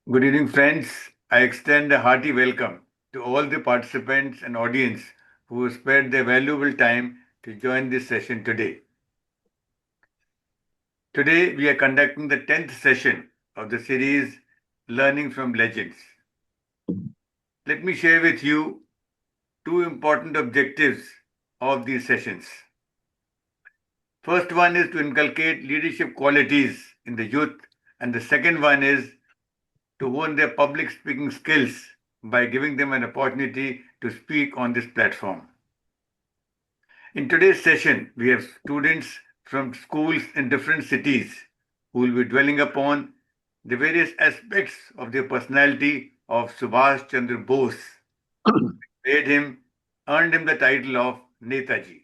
Good evening, friends. I extend a hearty welcome to all the participants and audience who have spared their valuable time to join this session today. Today, we are conducting the 10th session of the series Learning from Legends. Let me share with you two important objectives of these sessions. First one is to inculcate leadership qualities in the youth, and the second one is to hone their public speaking skills by giving them an opportunity to speak on this platform. In today's session, we have students from schools in different cities who will be dwelling upon the various aspects of the personality of Subhash Chandra Bose, made him, earned him the title of Netaji.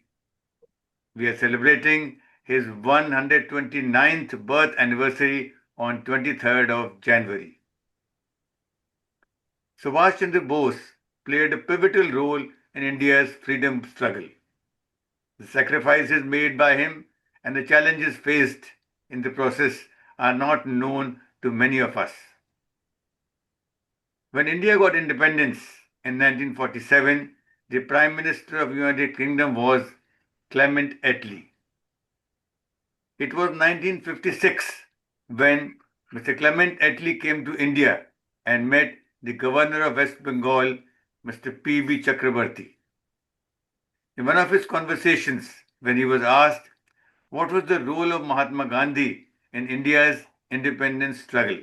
We are celebrating his 129th birth anniversary on 23rd of January. Subhash Chandra Bose played a pivotal role in India's freedom struggle. The sacrifices made by him and the challenges faced in the process are not known to many of us. When India got independence in 1947, the Prime Minister of the United Kingdom was Clement Atlee. It was 1956 when Mr. Clement Atlee came to India and met the Governor of West Bengal, Mr. P.B. Chakrabarti. In one of his conversations, when he was asked what was the role of Mahatma Gandhi in India's independence struggle,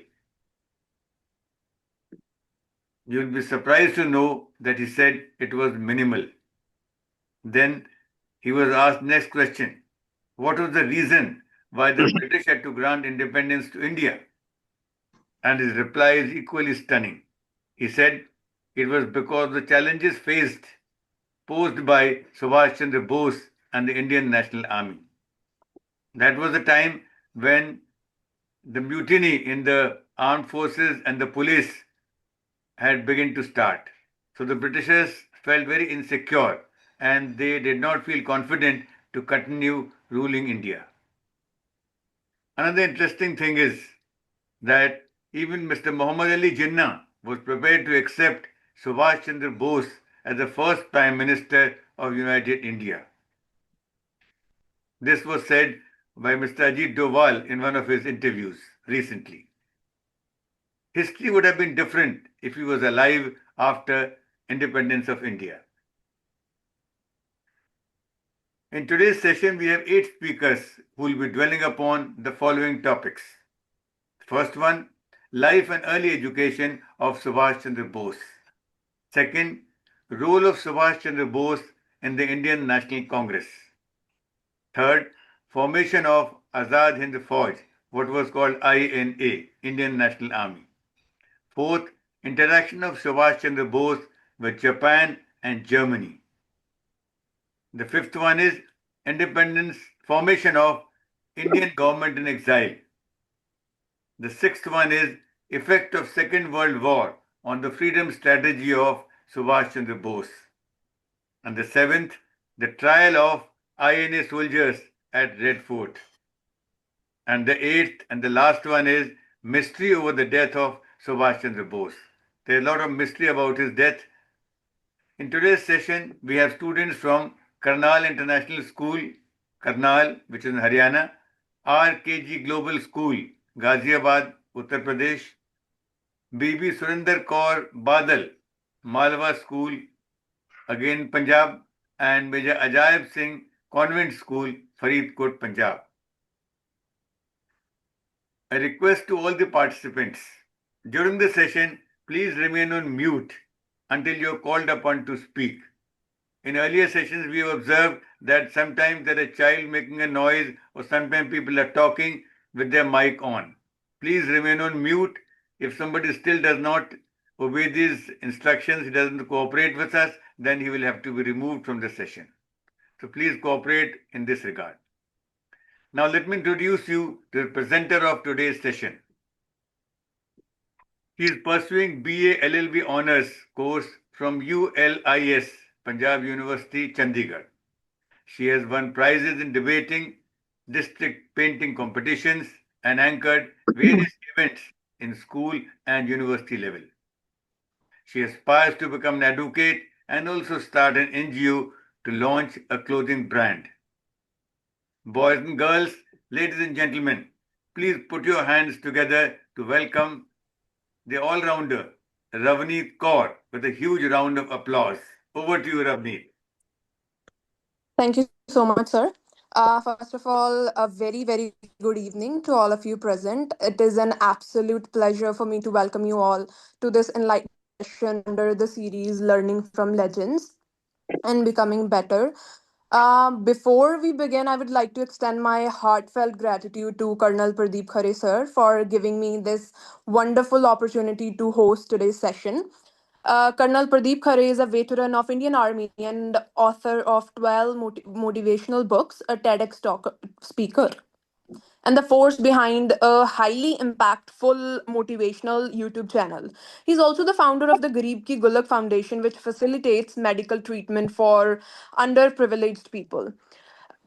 you will be surprised to know that he said it was minimal. Then he was asked next question, what was the reason why the British had to grant independence to India? And his reply is equally stunning. He said it was because the challenges posed by Subhash Chandra Bose and the Indian National Army. That was the time when the mutiny in the armed forces and the police had begun to start. So the Britishers felt very insecure and they did not feel confident to continue ruling India. Another interesting thing is that even Mr. Muhammad Ali Jinnah was prepared to accept Subhash Chandra Bose as the first Prime Minister of United India. This was said by Mr. Ajit Doval in one of his interviews recently. History would have been different if he was alive after independence of India. In today's session, we have 8 speakers who will be dwelling upon the following topics. First one, life and early education of Subhash Chandra Bose. Second, role of Subhash Chandra Bose in the Indian National Congress. Third, formation of Azad Hind Fauj, what was called INA, Indian National Army. Fourth, interaction of Subhash Chandra Bose with Japan and Germany. The fifth one is independence, formation of Indian government in exile. The sixth one is effect of Second World War on the freedom strategy of Subhash Chandra Bose. And the seventh, the trial of INA soldiers at Red Fort. And the eighth and the last one is mystery over the death of Subhash Chandra Bose. There's a lot of mystery about his death. In today's session, we have students from Karnal International School, Karnal, which is in Haryana, RKG Global School, Ghaziabad, Uttar Pradesh, BB Surinder Kaur Badal, Malwa School, again Punjab, and Major Ajaib Singh Convent School, Faridkot, Punjab. A request to all the participants. During the session, please remain on mute until you are called upon to speak. In earlier sessions, we have observed that sometimes there is a child making a noise or sometimes people are talking with their mic on. Please remain on mute. If somebody still does not obey these instructions, he doesn't cooperate with us, then he will have to be removed from the session. So please cooperate in this regard. Now let me introduce you to the presenter of today's session. He is pursuing BA LLB Honours course from ULIS, Punjab University, Chandigarh. She has won prizes in debating, district painting competitions, and anchored various events in school and university level. She aspires to become an advocate and also start an NGO to launch a clothing brand. Boys and girls, ladies and gentlemen, please put your hands together to welcome the all-rounder, Ravneet Kaur, with a huge round of applause. Over to you, Ravneet. Thank you so much, sir. First of all, a very, very good evening to all of you present. It is an absolute pleasure for me to welcome you all to this enlightening session under the series Learning from Legends and Becoming Better. Before we begin, I would like to extend my heartfelt gratitude to Colonel Pradeep Khare sir for giving me this wonderful opportunity to host today's session. Colonel Pradeep Khare is a veteran of Indian Army and author of 12 motivational books, a TEDx speaker, and the force behind a highly impactful motivational YouTube channel. He's also the founder of the Garib Ki Gulak Foundation, which facilitates medical treatment for underprivileged people.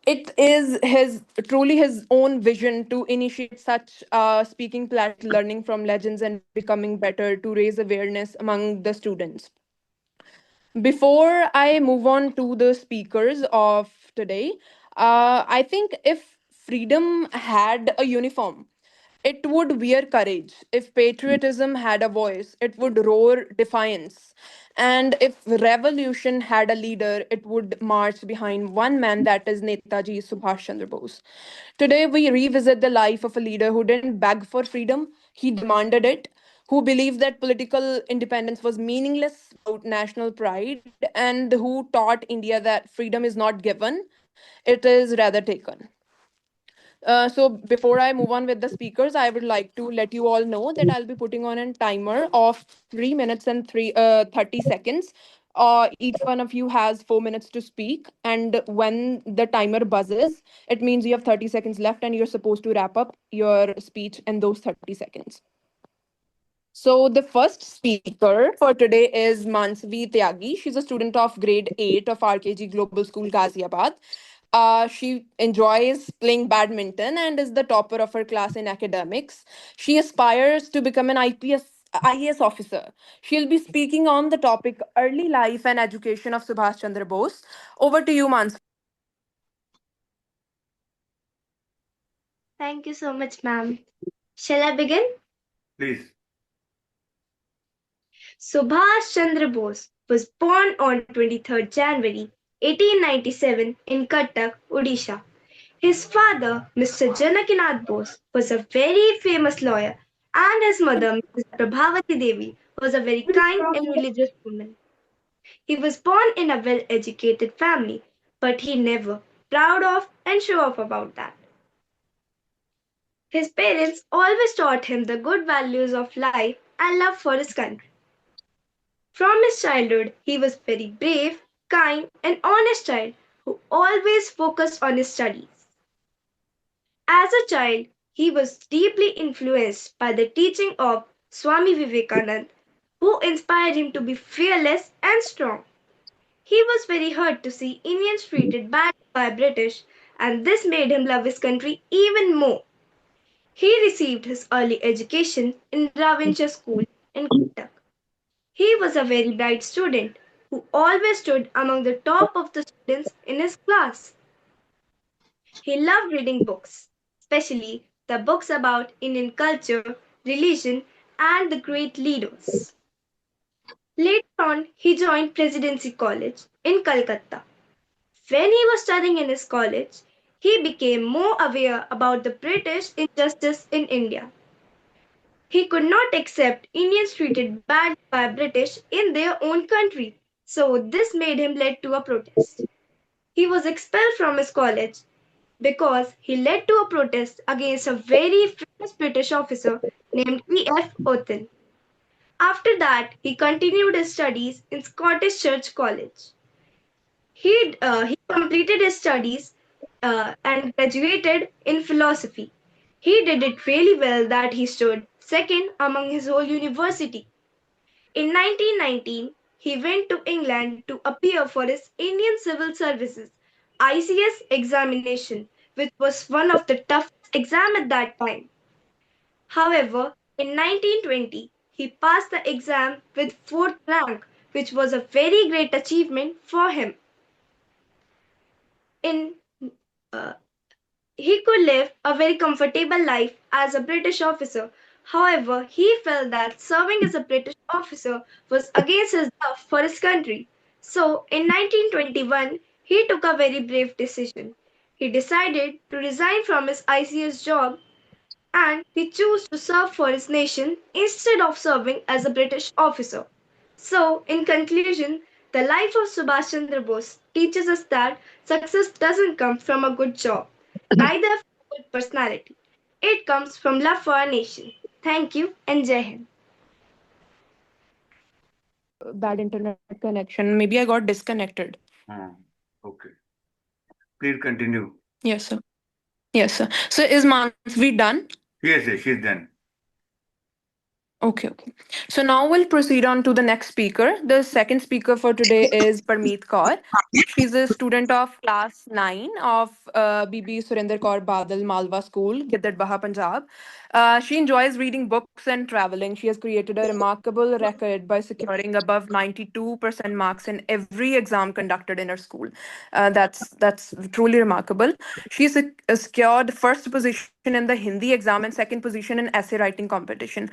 It is his truly his own vision to initiate such speaking learning from legends and becoming better to raise awareness among the students. Before I move on to the speakers of today, I think if freedom had a uniform, it would wear courage. If patriotism had a voice, it would roar defiance. And if revolution had a leader, it would march behind one man, that is Netaji Subhash Chandra Bose. Today, we revisit the life of a leader who didn't beg for freedom, he demanded it, who believed that political independence was meaningless without national pride, and who taught India that freedom is not given, it is rather taken. So before I move on with the speakers, I would like to let you all know that I'll be putting on a timer of 3 minutes and 30 seconds. Each one of you has 4 minutes to speak, and when the timer buzzes, it means you have 30 seconds left, and you're supposed to wrap up your speech in those 30 seconds. So the first speaker for today is Mansavi Tyagi. She's a student of grade 8 of RKG Global School, Ghaziabad. She enjoys playing badminton and is the topper of her class in academics. She aspires to become an IAS officer. She'll be speaking on the topic early life and education of Subhash Chandra Bose. Over to you, Mansavi. Thank you so much, ma'am. Shall I begin? Please. Subhash Chandra Bose was born on 23rd January 1897 in Cuttack, Odisha. His father, Mr. Janakinath Bose, was a very famous lawyer, and his mother, Mrs. Prabhavati Devi, was a very kind and religious woman. He was born in a well educated family, but he never proud of and show off about that. His parents always taught him the good values of life and love for his country. From his childhood, he was very brave, kind, and honest child who always focused on his studies. As a child, he was deeply influenced by the teaching of Swami Vivekananda, who inspired him to be fearless and strong. He was very hurt to see Indians treated badly by British, and this made him love his country even more. He received his early education in Ravincha School in Cuttack. He was a very bright student who always stood among the top of the students in his class. He loved reading books, especially the books about Indian culture, religion, and the great leaders. Later on, he joined Presidency College in Calcutta. When he was studying in his college, he became more aware about the British injustice in India. He could not accept Indians treated badly by British in their own country, so this made him lead to a protest. He was expelled from his college because he led to a protest against a very famous British officer named E.F. Othen. After that, he continued his studies in Scottish Church College. He completed his studies and graduated in philosophy. He did it really well that he stood second among his whole university. In 1919, he went to England to appear for his Indian Civil Services ICS examination, which was one of the toughest exams at that time. However, In 1920, he passed the exam with fourth rank, which was a very great achievement for him. In uh, He could live a very comfortable life as a British officer. However, he felt that serving as a British officer was against his love for his country. So, in 1921, he took a very brave decision. He decided to resign from his ICS job and he chose to serve for his nation instead of serving as a British officer. So, in conclusion, the life of Subhash Chandra Bose teaches us that success doesn't come from a good job, neither from a good personality. It comes from love for our nation. Thank you and Jai Hind. Bad internet connection. Maybe I got disconnected. Hmm. Okay. Please continue. Yes, sir. Yes, sir. So is Mansavi done? Yes, she's done. Okay, okay. So now we'll proceed on to the next speaker. The second speaker for today is Parmeet Kaur. She's a student of class 9 of BB Surinder Kaur Badal Malwa School, Giddadbaha, Punjab. She enjoys reading books and traveling. She has created a remarkable record by securing above 92% marks in every exam conducted in her school. That's truly remarkable. She's secured first position in the Hindi exam and second position in essay writing competition.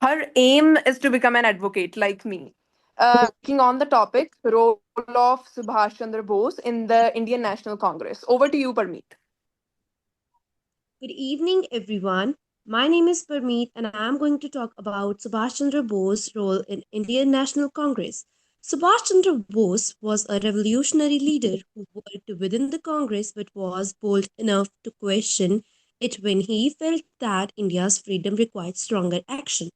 Her aim is to become an advocate like me. Speaking on the topic, role of Subhash Chandra Bose in the Indian National Congress. Over to you, Parmeet. Good evening, everyone. My name is Parmeet, and I am going to talk about Subhash Chandra Bose's role in Indian National Congress. Subhash Chandra Bose was a revolutionary leader who worked within the Congress but was bold enough to question it when he felt that India's freedom required stronger action.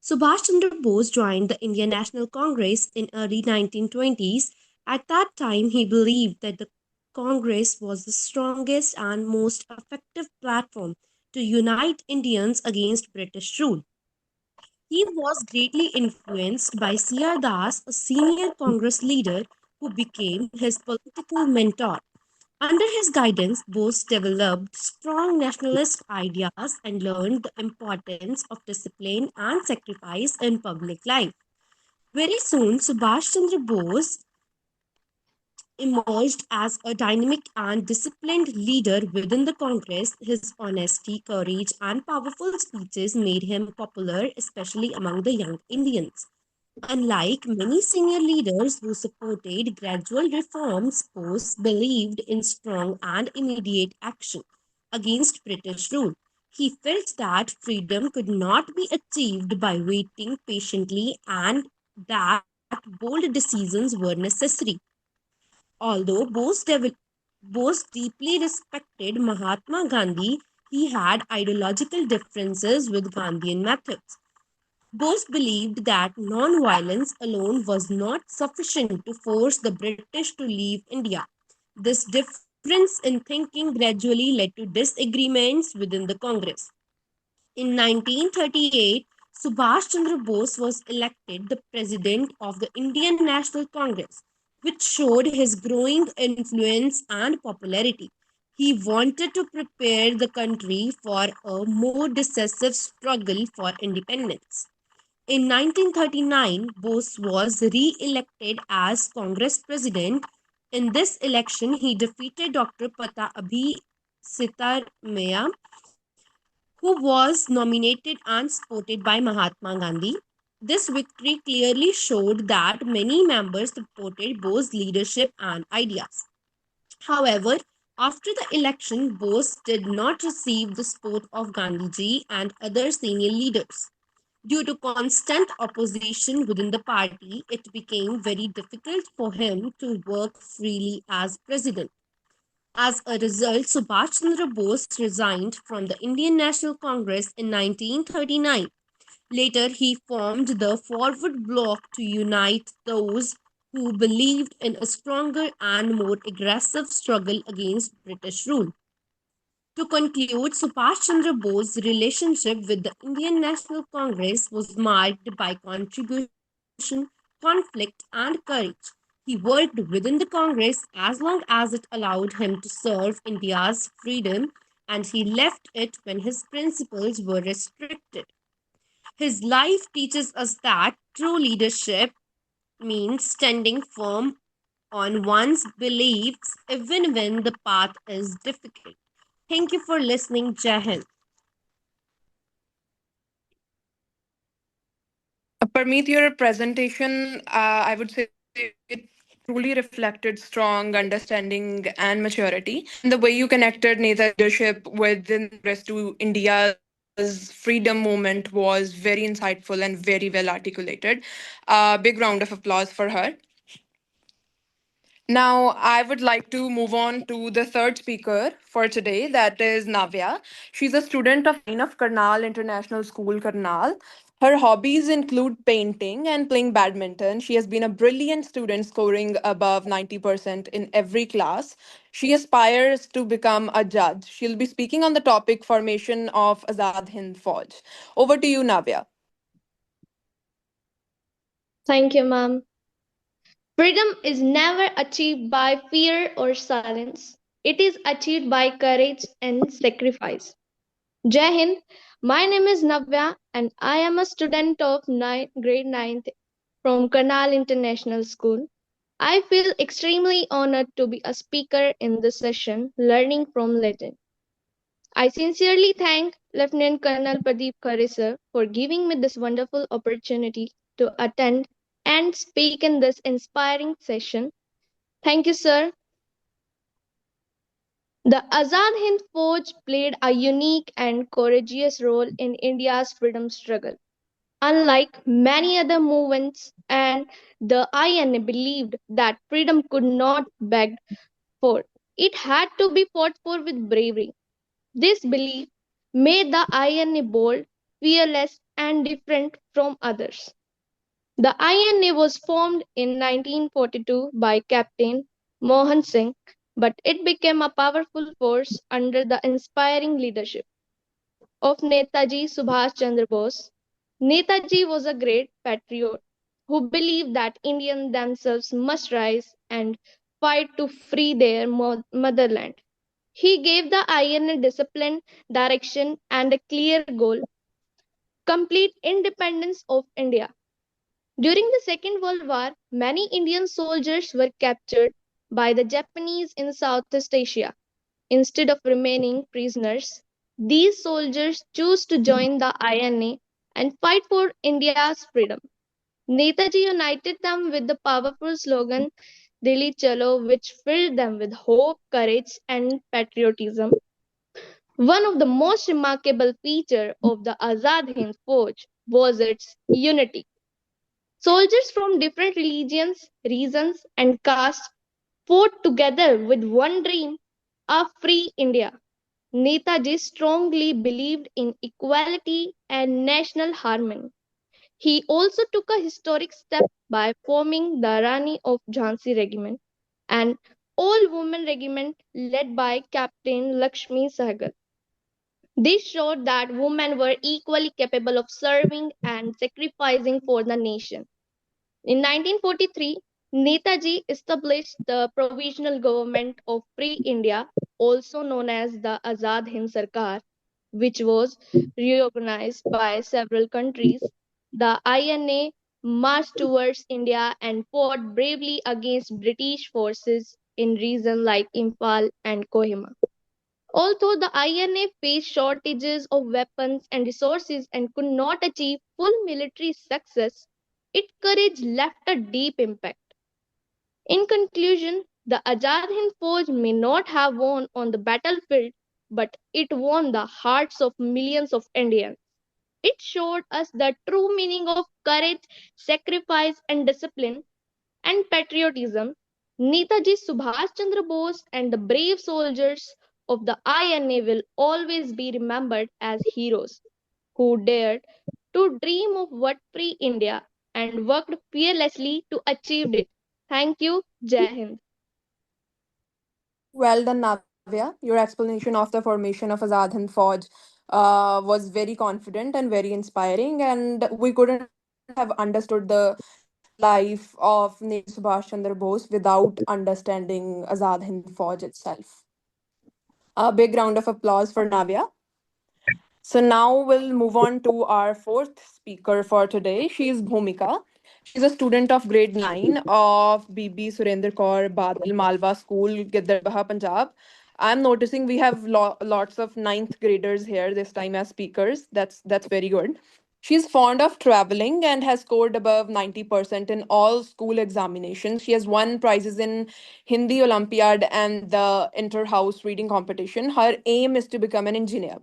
Subhash Chandra Bose joined the Indian National Congress in early 1920s. At that time, he believed that the Congress was the strongest and most effective platform to unite Indians against British rule. He was greatly influenced by C.R. Das, a senior Congress leader who became his political mentor. Under his guidance, Bose developed strong nationalist ideas and learned the importance of discipline and sacrifice in public life. Very soon, Subhash Chandra Bose emerged as a dynamic and disciplined leader within the Congress. His honesty, courage, and powerful speeches made him popular, especially among the young Indians. Unlike many senior leaders who supported gradual reforms, Bose believed in strong and immediate action against British rule. He felt that freedom could not be achieved by waiting patiently and that bold decisions were necessary. Although Bose deeply respected Mahatma Gandhi, he had ideological differences with Gandhian methods. Bose believed that non-violence alone was not sufficient to force the British to leave India. This difference in thinking gradually led to disagreements within the Congress. In 1938, Subhash Chandra Bose was elected the president of the Indian National Congress, which showed his growing influence and popularity. He wanted to prepare the country for a more decisive struggle for independence. In 1939, Bose was re elected as Congress president. In this election, he defeated Dr. Pata Abhi Sitarmaya, who was nominated and supported by Mahatma Gandhi. This victory clearly showed that many members supported Bose's leadership and ideas. However, after the election, Bose did not receive the support of Gandhiji and other senior leaders. Due to constant opposition within the party, it became very difficult for him to work freely as president. As a result, Subhash Chandra Bose resigned from the Indian National Congress in 1939. Later, he formed the Forward Bloc to unite those who believed in a stronger and more aggressive struggle against British rule. To conclude, Subhash Chandra Bose's relationship with the Indian National Congress was marked by contribution, conflict, and courage. He worked within the Congress as long as it allowed him to serve India's freedom, and he left it when his principles were restricted. His life teaches us that true leadership means standing firm on one's beliefs even when the path is difficult. Thank you for listening, Jai Hind. Parmeet, your presentation, I would say it truly reflected strong understanding and maturity. And the way you connected Neta's leadership within Congress to India's freedom movement was very insightful and very well articulated. Big round of applause for her. Now, I would like to move on to the third speaker for today, that is Navya. She's a student of class 9 of Karnal International School, Karnal. Her hobbies include painting and playing badminton. She has been a brilliant student, scoring above 90% in every class. She aspires to become a judge. She'll be speaking on the topic formation of Azad Hind Fauj. Over to you, Navya. Thank you, ma'am. Freedom is never achieved by fear or silence. It is achieved by courage and sacrifice. Jai Hind, my name is Navya and I am a student of grade 9th from Karnal International School. I feel extremely honored to be a speaker in this session, Learning from Legend. I sincerely thank Lieutenant Colonel Pradeep Khare sir for giving me this wonderful opportunity to attend and speak in this inspiring session. Thank you, sir. The Azad Hind Fauj played a unique and courageous role in India's freedom struggle. Unlike many other movements, and the INA believed that freedom could not be begged for. It had to be fought for with bravery. This belief made the INA bold, fearless, and different from others. The INA was formed in 1942 by Captain Mohan Singh, but it became a powerful force under the inspiring leadership of Netaji Subhash Chandra Bose. Netaji was a great patriot who believed that Indians themselves must rise and fight to free their motherland. He gave the INA discipline, direction, and a clear goal: complete independence of India. During the Second World War, many Indian soldiers were captured by the Japanese in Southeast Asia. Instead of remaining prisoners, these soldiers chose to join the INA and fight for India's freedom. Netaji united them with the powerful slogan Dili Chalo, which filled them with hope, courage, and patriotism. One of the most remarkable features of the Azad Hind Fauj was its unity. Soldiers from different religions, reasons, and castes fought together with one dream: a free India. Netaji strongly believed in equality and national harmony. He also took a historic step by forming the Rani of Jhansi Regiment, an all-women regiment led by Captain Lakshmi Sahgal. This showed that women were equally capable of serving and sacrificing for the nation. In 1943, Netaji established the Provisional Government of Free India, also known as the Azad Hind Sarkar, which was reorganized by several countries. The INA marched towards India and fought bravely against British forces in regions like Imphal and Kohima. Although the INA faced shortages of weapons and resources and could not achieve full military success, its courage left a deep impact. In conclusion, the Azad Hind Fauj may not have won on the battlefield, but it won the hearts of millions of Indians. It showed us the true meaning of courage, sacrifice, and discipline and patriotism. Netaji Subhash Chandra Bose and the brave soldiers of the INA will always be remembered as heroes who dared to dream of what free India and worked fearlessly to achieve it. Thank you. Jai Hind. Well done, Navya. Your explanation of the formation of Azad Hind Fauj was very confident and very inspiring, and we couldn't have understood the life of Netaji Subhash Chandra Bose without understanding Azad Hind Fauj itself. A big round of applause for Navya. So now we'll move on to our fourth speaker for today. She is Bhumika. She's a student of grade 9 of BB Surendra Kaur Badal Malwa School, Gidarbaha, Punjab. I'm noticing we have lots of ninth graders here this time as speakers. That's very good. She's fond of traveling and has scored above 90% in all school examinations. She has won prizes in Hindi Olympiad and the inter-house reading competition. Her aim is to become an engineer.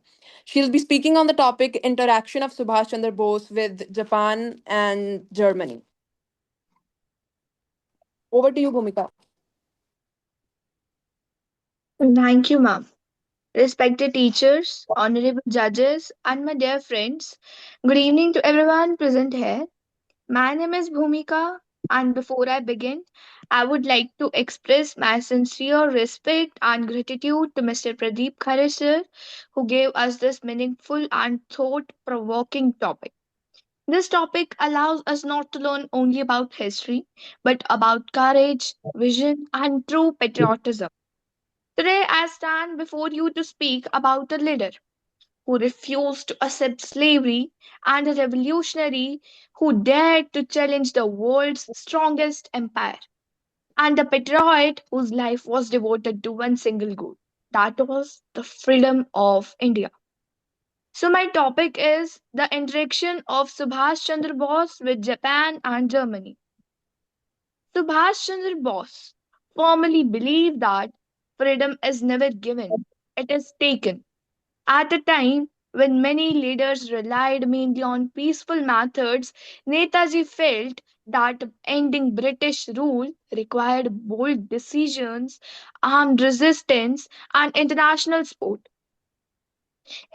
She'll be speaking on the topic interaction of Subhash Chandra Bose with Japan and Germany. Over to you, Bhumika. Thank you, ma'am. Respected teachers, honorable judges, and my dear friends, good evening to everyone present here. My name is Bhumika, and before I begin, I would like to express my sincere respect and gratitude to Mr. Pradeep Khare sir, who gave us this meaningful and thought provoking topic. This topic allows us not to learn only about history, but about courage, vision, and true patriotism. Today, I stand before you to speak about a leader who refused to accept slavery and a revolutionary who dared to challenge the world's strongest empire, and a patriot whose life was devoted to one single goal, that was the freedom of India. So, my topic is the interaction of Subhash Chandra Bose with Japan and Germany. Subhash Chandra Bose formerly believed that freedom is never given, it is taken. At a time when many leaders relied mainly on peaceful methods, Netaji felt that ending British rule required bold decisions, armed resistance, and international support.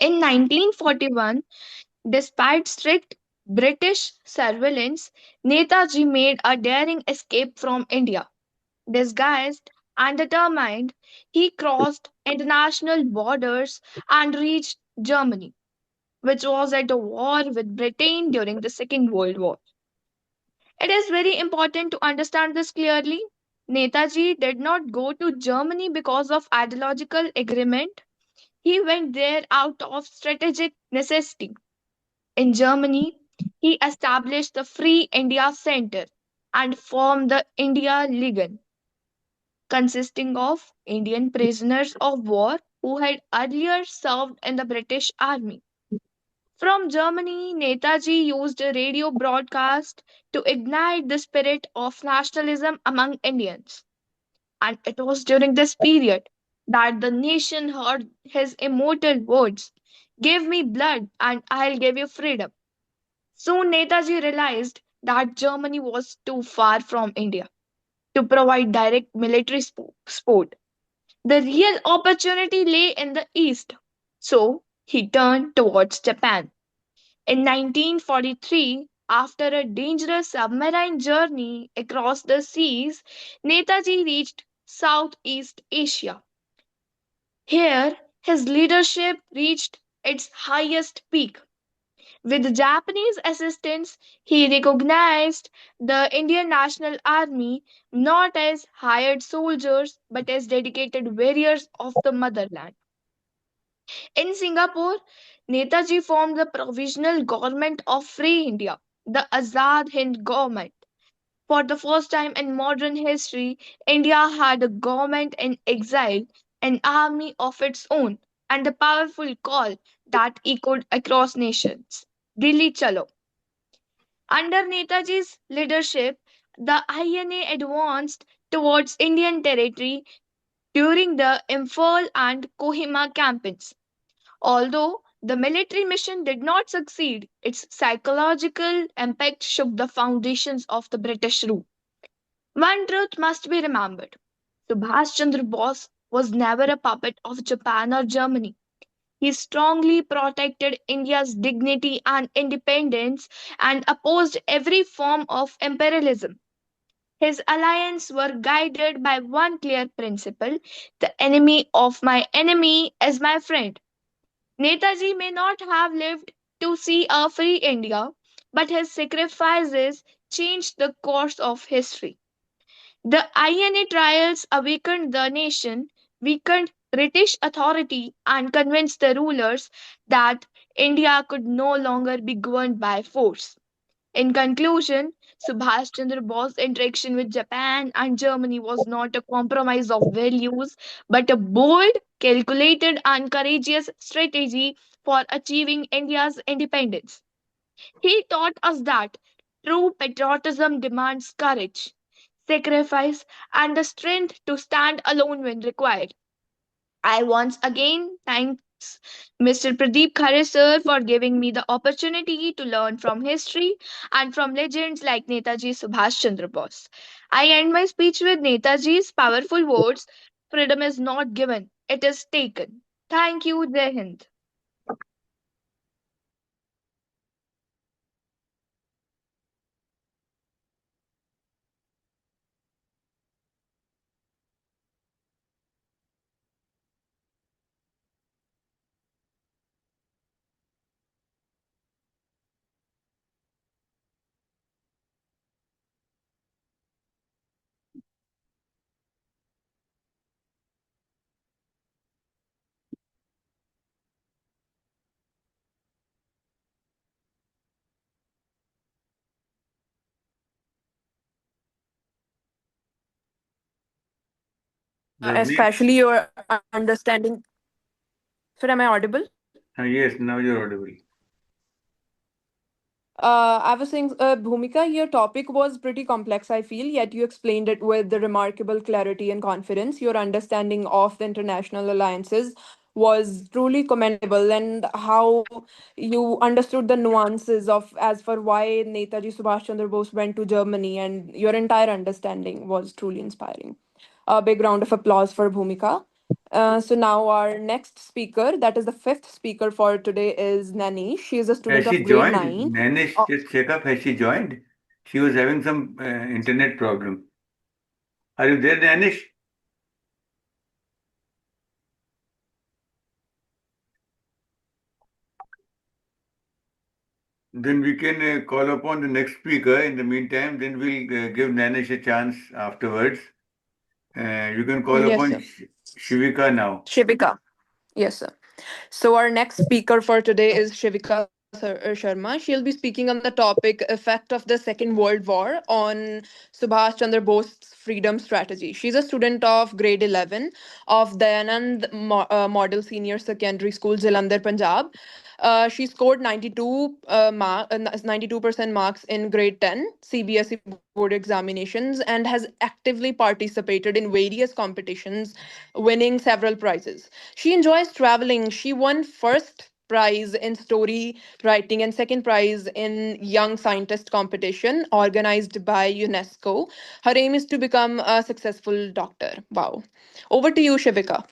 In 1941, despite strict British surveillance, Netaji made a daring escape from India. Disguised and determined, he crossed international borders and reached Germany, which was at a war with Britain during the Second World War. It is very important to understand this clearly. Netaji did not go to Germany because of ideological agreement. He went there out of strategic necessity. In Germany, he established the Free India Center and formed the India Legion, consisting of Indian prisoners of war who had earlier served in the British Army. From Germany, Netaji used a radio broadcast to ignite the spirit of nationalism among Indians. And it was during this period that the nation heard his immortal words: "Give me blood and I'll give you freedom." Soon Netaji realized that Germany was too far from India to provide direct military support. The real opportunity lay in the east. So he turned towards Japan. In 1943, after a dangerous submarine journey across the seas, Netaji reached Southeast Asia. Here, his leadership reached its highest peak. With Japanese assistance, he recognized the Indian National Army not as hired soldiers but as dedicated warriors of the motherland. In Singapore, Netaji formed the Provisional Government of Free India, the Azad Hind government. For the first time in modern history, India had a government in exile, an army of its own, and a powerful call that echoed across nations. Delhi Chalo. Under Netaji's leadership, the INA advanced towards Indian territory during the Imphal and Kohima campaigns. Although the military mission did not succeed, its psychological impact shook the foundations of the British rule. One truth must be remembered: Subhash Chandra Bose was never a puppet of Japan or Germany. He strongly protected India's dignity and independence and opposed every form of imperialism. His alliances were guided by one clear principle: the enemy of my enemy is my friend. Netaji may not have lived to see a free India, but his sacrifices changed the course of history. The INA trials awakened the nation, weakened British authority, and convinced the rulers that India could no longer be governed by force. In conclusion, Subhash Chandra Bose's interaction with Japan and Germany was not a compromise of values, but a bold, calculated, and courageous strategy for achieving India's independence. He taught us that true patriotism demands courage, sacrifice, and the strength to stand alone when required. I once again thanks Mr. Pradeep Khare sir for giving me the opportunity to learn from history and from legends like Netaji Subhash Chandra Bose. I end my speech with Netaji's powerful words: freedom is not given, it is taken. Thank you, Jai Hind. The next, Especially your understanding. Sir, am I audible? yes, now you're audible. I was saying, Bhumika, your topic was pretty complex, I feel, yet you explained it with the remarkable clarity and confidence. Your understanding of the international alliances was truly commendable, and how you understood the nuances of as for why Netaji Subhash Chandra Bose went to Germany, and your entire understanding was truly inspiring. A big round of applause for Bhumika. So now our next speaker, that is the fifth speaker for today, is Nani. She is a Has student she of grade joined? 9. Nanish, just check up. Has she joined? She was having some internet problem. Are you there, Nanish? Then we can call upon the next speaker. In the meantime, then we'll give Nanish a chance afterwards. You can call Yes, upon sir. Shivika now. Shivika. Yes, sir. So our next speaker for today is Shivika Sharma. She'll be speaking on the topic effect of the Second World War on Subhash Chandra Bose's freedom strategy. She's a student of grade 11 of Dayanand Model Senior Secondary School, Jalandhar, Punjab. She scored 92% marks in grade 10 CBSE board examinations and has actively participated in various competitions, winning several prizes. She enjoys traveling. She won first prize in story writing and second prize in young scientist competition organized by UNESCO. Her aim is to become a successful doctor. Wow. Over to you, Shivika.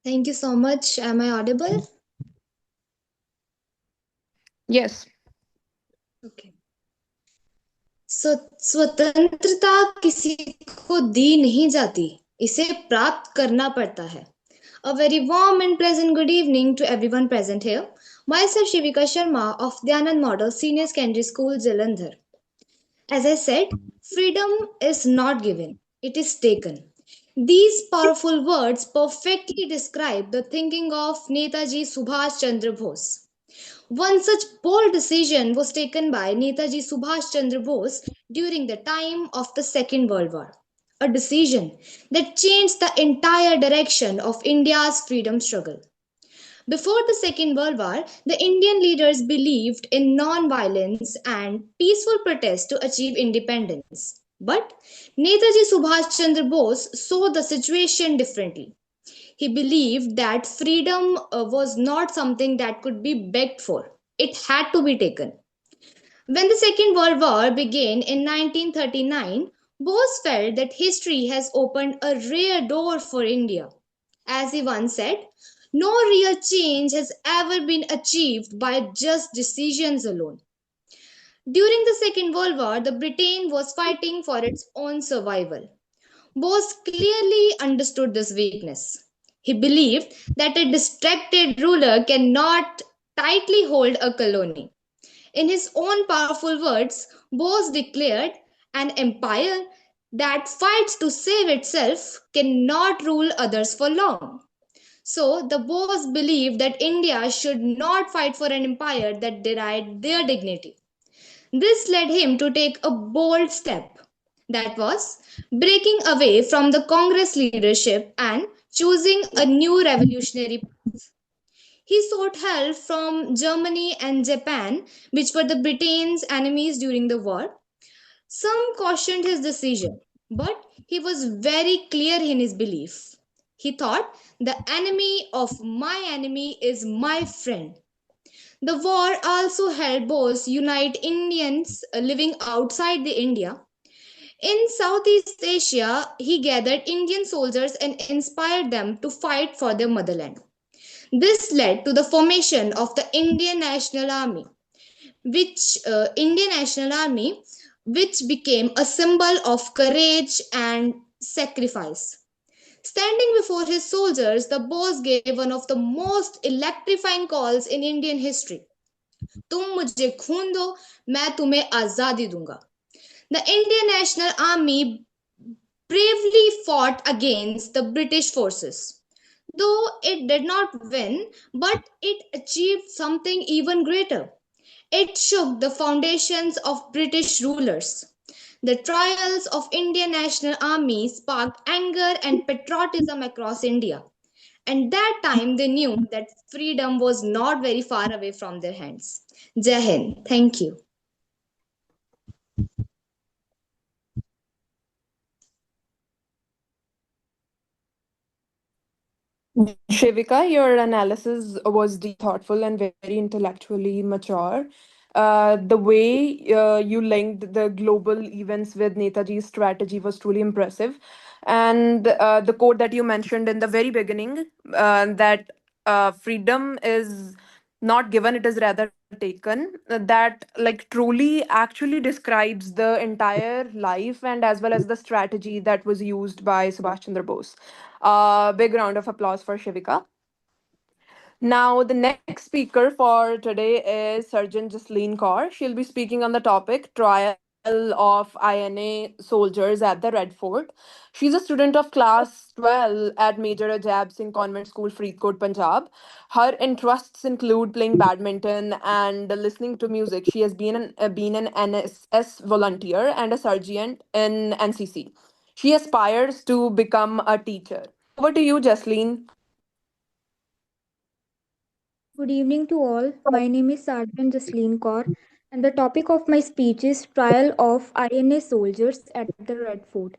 Thank you so much. Am I audible? Yes. Okay. स्वतंत्रता किसी को दी नहीं जाती, इसे प्राप्त करना पड़ता है. A very warm and pleasant good evening to everyone present here. Myself Shivika Sharma of Dhyanand Model Senior Secondary School, Jalandhar. As I said, freedom is not given, it is taken. These powerful words perfectly describe the thinking of Netaji Subhash Chandra Bose. One such bold decision was taken by Netaji Subhash Chandra Bose during the time of the Second World War. A decision that changed the entire direction of India's freedom struggle. Before the Second World War, the Indian leaders believed in non-violence and peaceful protest to achieve independence. But Netaji Subhash Chandra Bose saw the situation differently. He believed that freedom was not something that could be begged for, it had to be taken. When the Second World War began in 1939, Bose felt that history has opened a rare door for India. As he once said, no real change has ever been achieved by just decisions alone. During the Second World War, the Britain was fighting for its own survival. Bose clearly understood this weakness. He believed that a distracted ruler cannot tightly hold a colony. In his own powerful words, Bose declared, an empire that fights to save itself cannot rule others for long. So the Bose believed that India should not fight for an empire that denied their dignity. This led him to take a bold step, that was, breaking away from the Congress leadership and choosing a new revolutionary path. He sought help from Germany and Japan, which were the Britain's enemies during the war. Some cautioned his decision, but he was very clear in his belief. He thought, the enemy of my enemy is my friend. The war also helped Bose unite Indians living outside the India. In Southeast Asia, he gathered Indian soldiers and inspired them to fight for their motherland. This led to the formation of the Indian National Army, which became a symbol of courage and sacrifice. Standing before his soldiers, the boss gave one of the most electrifying calls in Indian history. तुम मुझे खून दो, मैं तुम्हें आजादी दूंगा. The Indian National Army bravely fought against the British forces. Though it did not win, but it achieved something even greater. It shook the foundations of British rulers. The trials of Indian National Army sparked anger and patriotism across India. And that time they knew that freedom was not very far away from their hands. Jai Hind. Thank you. Shivika, your analysis was deep, thoughtful, and very intellectually mature. The way you linked the global events with Netaji's strategy was truly impressive. And the quote that you mentioned in the very beginning, that freedom is not given, it is rather taken, that like truly actually describes the entire life and as well as the strategy that was used by Subhash Chandra Bose. Big round of applause for Shivika. Now, the next speaker for today is Surgeon Jasleen Kaur. She'll be speaking on the topic Trial of INA Soldiers at the Red Fort. She's a student of class 12 at Major Ajab Singh Convent School, Faridkot, Punjab. Her interests include playing badminton and listening to music. She has been an NSS volunteer and a sergeant in NCC. She aspires to become a teacher. Over to you, Jasleen. Good evening to all. My name is Sergeant Jasleen Kaur, and the topic of my speech is Trial of INA Soldiers at the Red Fort.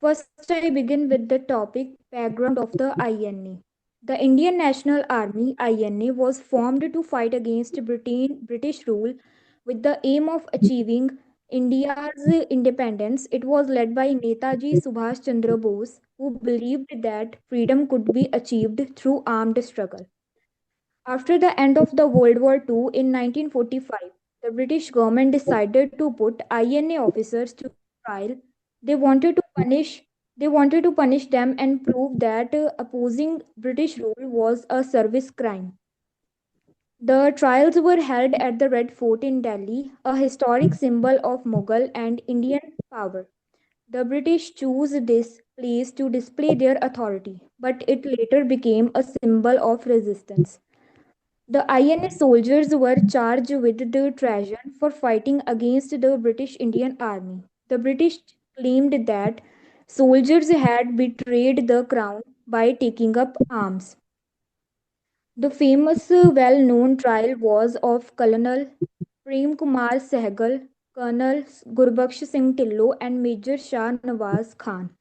First, I begin with the topic background of the INA. The Indian National Army (INA) was formed to fight against British rule with the aim of achieving India's independence. It was led by Netaji Subhash Chandra Bose, who believed that freedom could be achieved through armed struggle. After the end of the World War II in 1945, the British government decided to put INA officers to trial. They wanted to punish they wanted to punish them and prove that opposing British rule was a service crime. The trials were held at the Red Fort in Delhi, a historic symbol of Mughal and Indian power. The British chose this place to display their authority, but it later became a symbol of resistance. The INA soldiers were charged with the treason for fighting against the British Indian Army. The British claimed that soldiers had betrayed the crown by taking up arms. The famous, well known trial was of Colonel Prem Kumar Sehgal, Colonel Gurbaksh Singh Tillo, and Major Shah Nawaz Khan.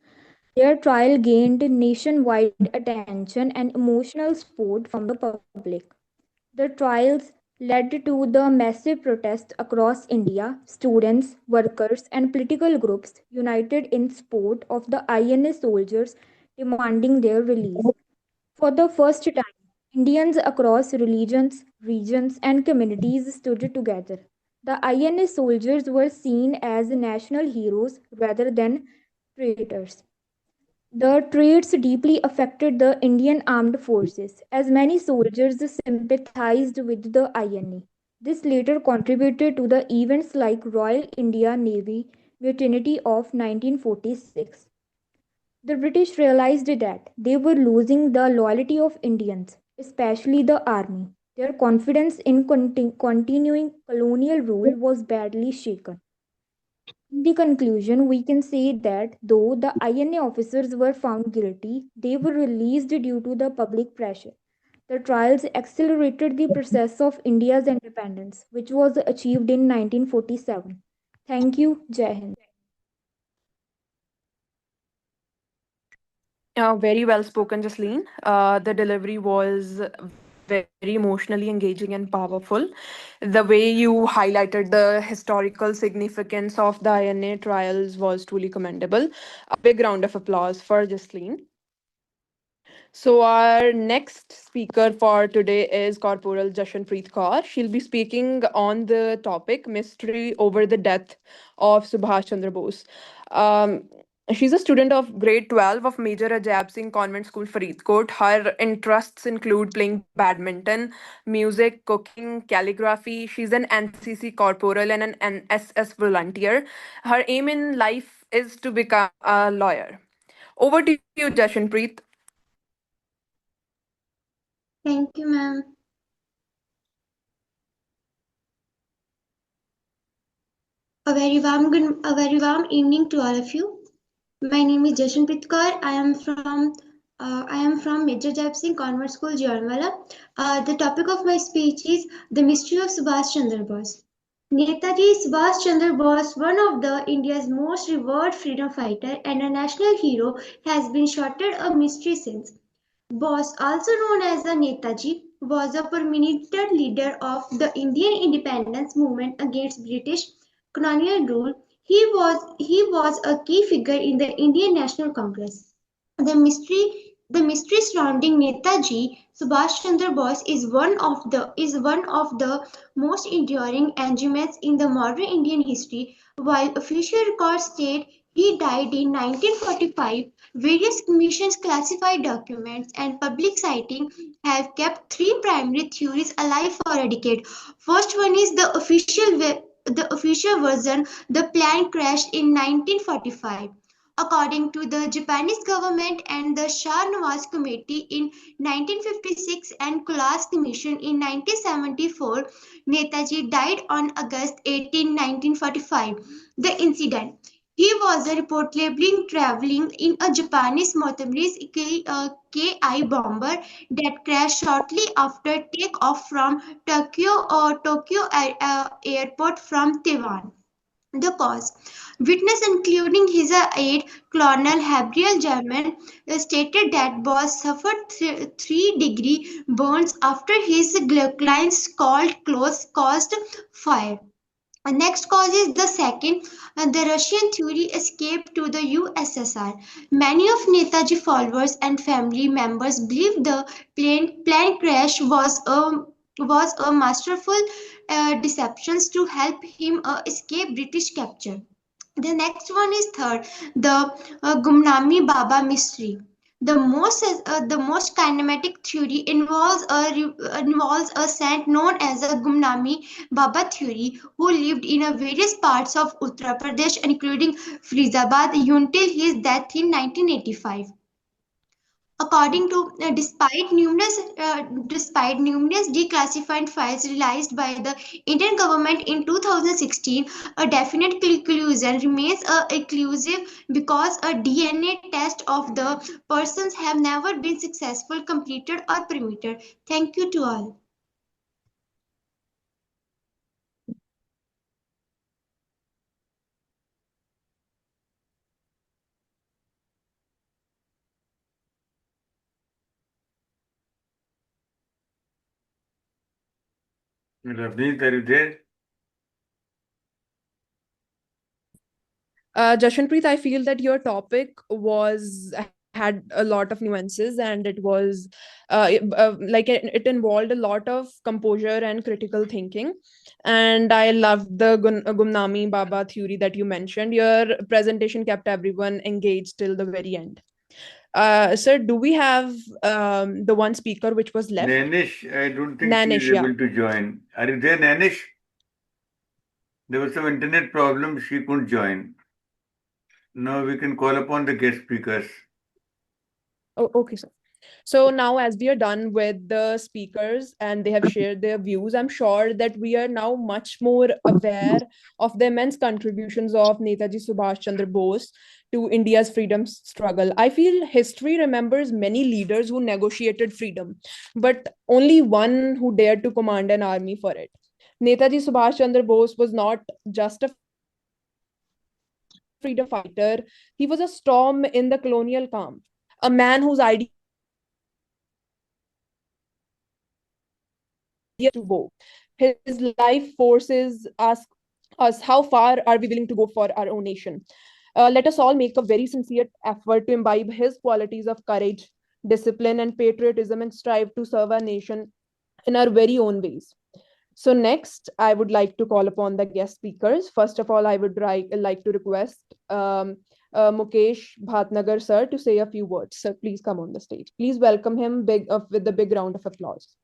Their trial gained nationwide attention and emotional support from the public. The trials led to the massive protests across India. Students, workers, and political groups united in support of the INA soldiers demanding their release. For the first time, Indians across religions, regions, and communities stood together. The INA soldiers were seen as national heroes rather than traitors. The traits deeply affected the Indian armed forces, as many soldiers sympathized with the INA. This later contributed to the events like Royal India Navy mutiny of 1946. The British realized that they were losing the loyalty of Indians, especially the army. Their confidence in continuing colonial rule was badly shaken. In the conclusion, we can say that though the INA officers were found guilty, they were released due to the public pressure. The trials accelerated the process of India's independence, which was achieved in 1947. Thank you, Jai Hind. Very well spoken, Jasleen. The delivery was very emotionally engaging and powerful. The way you highlighted the historical significance of the INA trials was truly commendable. A big round of applause for Jasleen. So, our next speaker for today is Corporal Jashanpreet Kaur. She'll be speaking on the topic Mystery over the Death of Subhash Chandra Bose. Um, she's a student of grade 12 of Major Ajab Singh Convent School, Faridkot. Her interests include playing badminton, music, cooking, calligraphy. She's an NCC corporal and an NSS volunteer. Her aim in life is to become a lawyer. Over to you, Jashanpreet. Thank you, ma'am. A very warm evening to all of you. My name is Jashanpreet Kaur. I am from Major Jab Singh Convent School, Jaorwala. The topic of my speech is the mystery of Subhash Chandra Bose. Netaji Subhash Chandra Bose, one of the India's most revered freedom fighter and a national hero, has been shrouded a mystery since. Bose, also known as the Netaji, was a prominent leader of the Indian independence movement against British colonial rule. He was a key figure in the Indian National Congress. The mystery surrounding Netaji Subhash Chandra Bose is one of the most enduring enigmas in the modern Indian history. While official records state he died in 1945, various commissions, classified documents, and public sightings have kept three primary theories alive for a decade. First one is the official version. The plane crashed in 1945. According to the Japanese government and the Shah Nawaz Committee in 1956 and Kulas Commission in 1974, Netaji died on August 18, 1945. The incident. He was reportedly traveling in a Japanese motorist Ki bomber that crashed shortly after takeoff from Tokyo Airport from Taiwan. The cause. Witness, including his aide, Colonel Gabriel German, stated that Bose suffered third-degree burns after his client's cold clothes caused fire. Next cause is the second, the Russian theory escape to the USSR. Many of Netaji followers and family members believe the plane crash was a masterful deception to help him escape British capture. The next one is third, the Gumnami Baba mystery. The most kinematic theory involves a saint known as a Gumnami Baba theory, who lived in various parts of Uttar Pradesh, including Firouzabad, until his death in 1985. According to despite numerous declassified files released by the Indian government in 2016, a definite conclusion remains elusive because a DNA test of the persons have never been successfully completed or permitted. Thank you to all. Ravneet, are you there? Jashanpreet, I feel that your topic was had a lot of nuances, and it was it involved a lot of composure and critical thinking. And I loved the Gumnami Baba theory that you mentioned. Your presentation kept everyone engaged till the very end. Sir, do we have the one speaker which was left? Nanish, I don't think she is Nanish, yeah. able to join. Are you there, Nanish? There was some internet problem. She couldn't join. Now we can call upon the guest speakers. Oh, okay, sir. So now, as we are done with the speakers and they have shared their views, I'm sure that we are now much more aware of the immense contributions of Netaji Subhash Chandra Bose to India's freedom struggle. I feel history remembers many leaders who negotiated freedom, but only one who dared to command an army for it. Netaji Subhash Chandra Bose was not just a freedom fighter, he was a storm in the colonial calm, a man whose ideas carried millions to war. His life forces us how far are we willing to go for our own nation. Let us all make a very sincere effort to imbibe his qualities of courage, discipline, and patriotism and strive to serve our nation in our very own ways. So, next, I would like to call upon the guest speakers. First of all, I would like to request Mukesh Bhatnagar sir to say a few words. Sir, please come on the stage. Please welcome him with a big round of applause.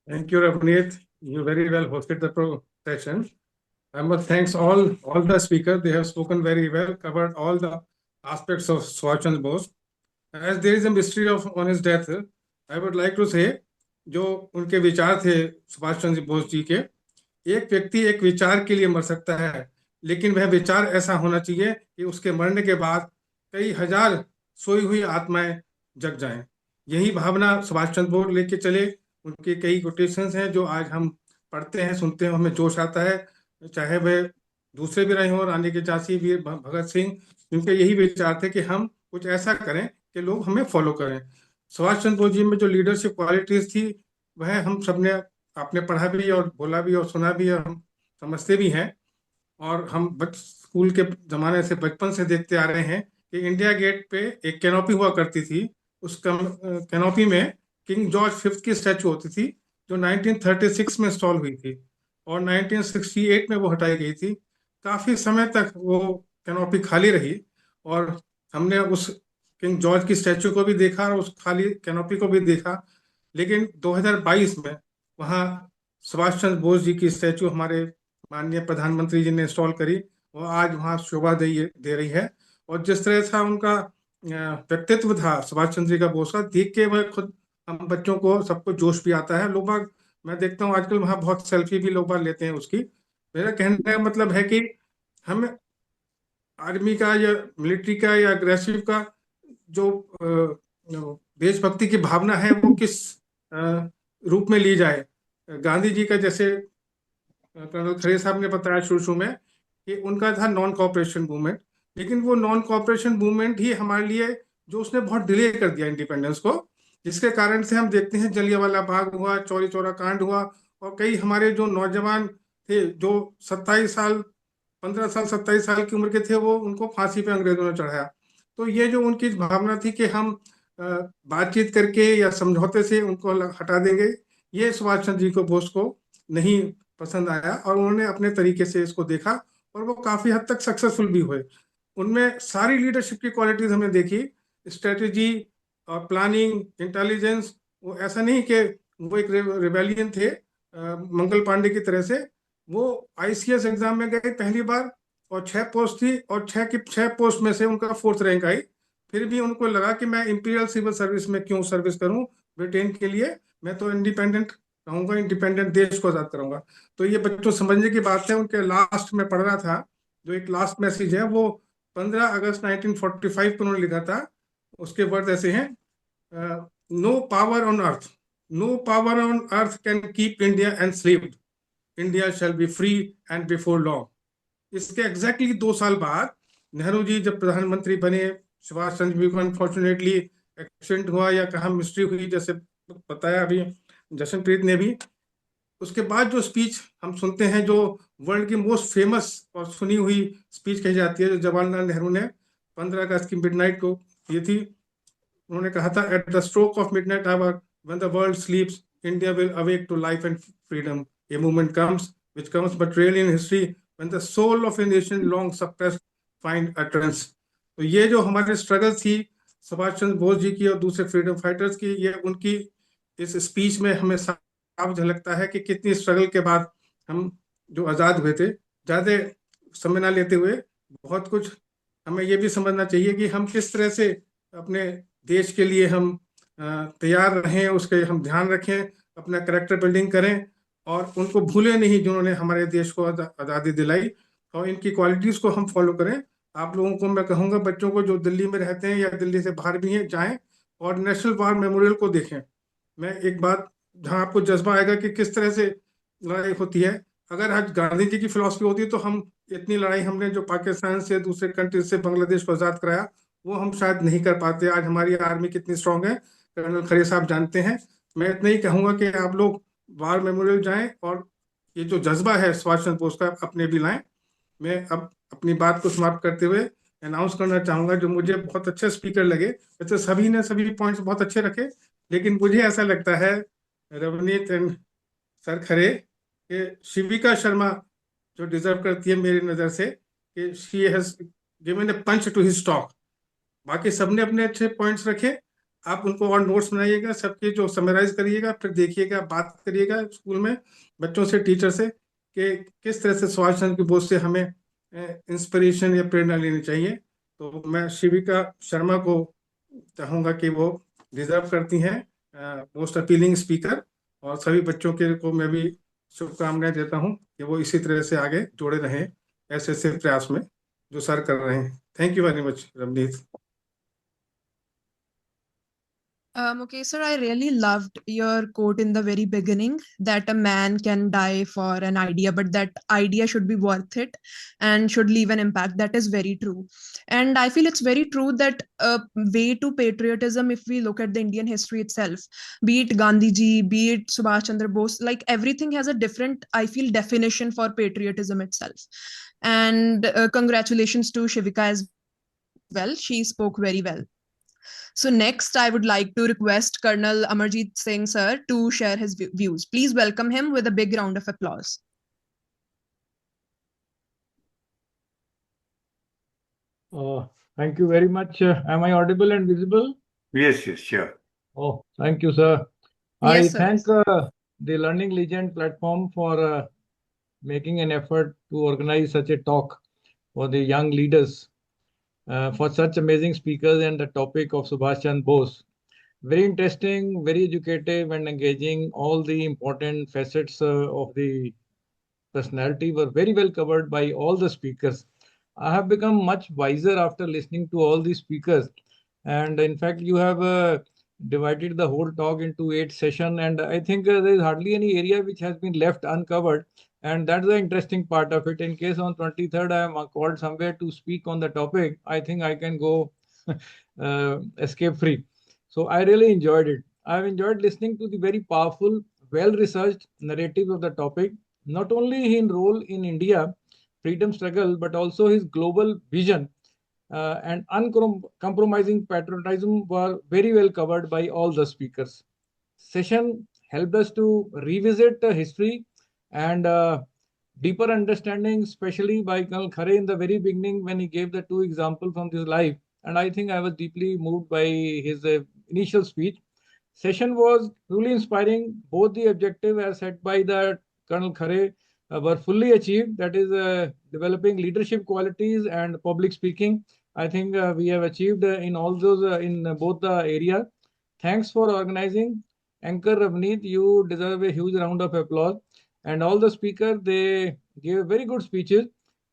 Thank you, Ravneet. You very well hosted the session. I must thanks all the speakers. They have spoken very well, covered all the aspects of Subhash Chandra Bose. As there is a mystery of on his death, I would like to say जो उनके विचार थे सुभाष चंद्र बोस जी के, एक व्यक्ति एक विचार के लिए मर सकता है, लेकिन वह विचार ऐसा होना चाहिए कि उसके मरने के बाद कई हजार सोई हुई आत्माएं जग जाएं। यही भावना सुभाष चंद्र बोस लेके चले। उनके कई कोटेशंस हैं जो आज हम पढ़ते हैं, सुनते हैं, हमें जोश आता है। चाहे वह दूसरे भी रहे हों, रानी के झांसी, वीर भगत सिंह, उनके यही विचार थे कि हम कुछ ऐसा करें कि लोग हमें फॉलो करें। सुभाष चंद्र बोस जी में जो लीडरशिप क्वालिटीज थी वह हम सबने आपने पढ़ा भी और बोला भी और सुना भी और हम समझते भी हैं। और हम स्कूल के जमाने से बचपन से देखते आ रहे हैं कि इंडिया गेट पे एक कैनोपी हुआ करती थी। उस कैनोपी में किंग जॉर्ज फिफ्थ की स्टैचू होती थी जो 1936 में इंस्टॉल हुई थी और 1968 में वो हटाई गई थी। काफी समय तक वो कैनोपी खाली रही और हमने उस किंग जॉर्ज की स्टैचू को भी देखा और उस खाली कैनोपी को भी देखा। लेकिन 2022 में वहाँ सुभाष चंद्र बोस जी की स्टैचू हमारे माननीय प्रधानमंत्री जी ने इंस्टॉल करी। वो आज वहाँ शोभा दे रही है। और जिस तरह से उनका व्यक्तित्व था सुभाष चंद्र जी का बोस का, देख के वह खुद हम बच्चों को सबको जोश भी आता है। लोग बाग मैं देखता हूँ आजकल वहाँ बहुत सेल्फी भी लोग बाग लेते हैं उसकी। मेरा कहने का मतलब है कि हम आर्मी का या मिलिट्री का या अग्रेसिव का जो देशभक्ति की भावना है वो किस रूप में ली जाए। गांधी जी का जैसे कर्नल खरे साहब ने बताया शुरू में कि उनका था नॉन कॉपरेशन मूवमेंट, लेकिन वो नॉन कॉपरेशन मूवमेंट ही हमारे लिए जो उसने बहुत डिले कर दिया इंडिपेंडेंस को, जिसके कारण से हम देखते हैं जलियांवाला बाग हुआ, चौरी चौरा कांड हुआ और कई हमारे जो नौजवान थे जो 27 साल 15 साल 27 साल की उम्र के थे वो उनको फांसी पे अंग्रेजों ने चढ़ाया। तो ये जो उनकी भावना थी कि हम बातचीत करके या समझौते से उनको हटा देंगे, ये सुभाष चंद्र जी को बोस को नहीं पसंद आया और उन्होंने अपने तरीके से इसको देखा और वो काफी हद तक सक्सेसफुल भी हुए। उनमें सारी लीडरशिप की क्वालिटीज हमने देखी, स्ट्रेटेजी और प्लानिंग, इंटेलिजेंस। वो ऐसा नहीं कि वो एक रिबेलियन थे मंगल पांडे की तरह से। वो आईसीएस एग्जाम में गए पहली बार और 6 पोस्ट थी और 6 पोस्ट में से उनका 4th रैंक आई। फिर भी उनको लगा कि मैं इंपीरियल सिविल सर्विस में क्यों सर्विस करूं ब्रिटेन के लिए, मैं तो इंडिपेंडेंट रहूंगा, इंडिपेंडेंट देश को आजाद करूंगा। तो ये बच्चों समझने की बात है। उनके लास्ट में पढ़ रहा था जो एक लास्ट मैसेज है वो 15 अगस्त 1945 को उन्होंने लिखा था। उसके वर्ड ऐसे हैं, no power on earth, no power on earth can keep India enslaved, India shall be free and before law. इसके एग्जैक्टली 2 साल बाद नेहरू जी जब प्रधानमंत्री बने, सुभाष चंद्र जी को अनफॉर्चुनेटली एक्सीडेंट हुआ या कहा मिस्ट्री हुई, जैसे बताया अभी जशनप्रीत ने भी। उसके बाद जो स्पीच हम सुनते हैं जो वर्ल्ड की मोस्ट फेमस और सुनी हुई स्पीच कही जाती है जो जवाहरलाल नेहरू ने 15 अगस्त की मिडनाइट को की थी। उन्होंने कहा था, at the stroke of midnight hour when the world sleeps India will awake to life and freedom, a movement comes which comes but rarely in history when the soul of a nation long suppressed find utterance। तो ये जो हमारे struggle थी सुभाष चंद्र बोस जी की और दूसरे freedom fighters की, ये उनकी इस स्पीच में हमें साफ झलकता है कि कितनी स्ट्रगल के बाद हम जो आजाद हुए थे। ज्यादा समय ना लेते हुए बहुत कुछ हमें ये भी समझना चाहिए कि हम किस तरह से अपने देश के लिए हम तैयार रहें, उसके हम ध्यान रखें, अपना करेक्टर बिल्डिंग करें और उनको भूले नहीं जिन्होंने हमारे देश को आज़ादी दिलाई, और इनकी क्वालिटीज़ को हम फॉलो करें। आप लोगों को मैं कहूँगा, बच्चों को जो दिल्ली में रहते हैं या दिल्ली से बाहर भी हैं, जाएं और नेशनल वार मेमोरियल को देखें। मैं एक बात जहाँ आपको जज्बा आएगा कि किस तरह से लड़ाई होती है। अगर आज गांधी जी की फिलॉसफी होती तो हम इतनी लड़ाई हमने जो पाकिस्तान से, दूसरे कंट्री से बांग्लादेश को आज़ाद कराया, वो हम शायद नहीं कर पाते। आज हमारी आर्मी कितनी स्ट्रांग है, कर्नल खरे साहब जानते हैं। मैं इतना ही कहूँगा कि आप लोग वार मेमोरियल जाएं और ये जो जज्बा है सुभाष चंद्र बोस का अपने भी लाएं। मैं अब अपनी बात को समाप्त करते हुए अनाउंस करना चाहूंगा, जो मुझे बहुत अच्छे स्पीकर लगे। वैसे सभी ने सभी पॉइंट्स बहुत अच्छे रखे, लेकिन मुझे ऐसा लगता है रवनीत एंड सर खरे कि शिविका शर्मा जो डिजर्व करती है मेरी नज़र से, कि she has given a punch to his talk. बाकी सबने अपने अच्छे पॉइंट्स रखे, आप उनको और नोट्स बनाइएगा, सबके जो समराइज करिएगा, फिर देखिएगा, बात करिएगा स्कूल में बच्चों से, टीचर से, कि किस तरह से सुभाष चंद्र बोस से हमें इंस्पिरेशन या प्रेरणा लेनी चाहिए। तो मैं शिविका शर्मा को चाहूँगा कि वो डिजर्व करती हैं मोस्ट अपीलिंग स्पीकर, और सभी बच्चों के को मैं भी शुभकामनाएं देता हूँ कि वो इसी तरह से आगे जुड़े रहें ऐसे ऐसे प्रयास में जो सर कर रहे हैं। Thank you very much Ravneet. Okay, sir, I really loved your quote in the very beginning that a man can die for an idea, but that idea should be worth it and should leave an impact. That is very true. And I feel it's very true that a way to patriotism, if we look at the Indian history itself, be it Gandhi ji, be it Subhash Chandra Bose, like everything has a different, I feel, definition for patriotism itself. And congratulations to Shivika as well. She spoke very well. So next, I would like to request Colonel Amarjeet Singh, sir, to share his views. Please welcome him with a big round of applause. Thank you very much. Am I audible and visible? Yes, sure. Oh, thank you, sir. Yes, I sir. thank the Learning Legend platform for making an effort to organize such a talk for the young leaders, for such amazing speakers, and the topic of Subhash Chandra Bose. Very interesting, very educative and engaging. All the important facets of the personality were very well covered by all the speakers. I have become much wiser after listening to all these speakers. And in fact, you have divided the whole talk into 8 sessions. And I think there is hardly any area which has been left uncovered. And that's the interesting part of it. In case on 23rd, I am called somewhere to speak on the topic, I think I can go escape free. So I really enjoyed it. I've enjoyed listening to the very powerful, well-researched narrative of the topic, not only his role in India freedom struggle, but also his global vision and uncompromising patriotism were very well covered by all the speakers. Session helped us to revisit the history and deeper understanding, especially by Colonel Khare in the very beginning when he gave the two examples from his life. And I think I was deeply moved by his initial speech. Session was truly inspiring. Both the objective as set by the Colonel Khare were fully achieved. That is developing leadership qualities and public speaking. I think we have achieved in all those in both the areas. Thanks for organizing. Anchor Ravneet, you deserve a huge round of applause. And all the speakers, they gave very good speeches.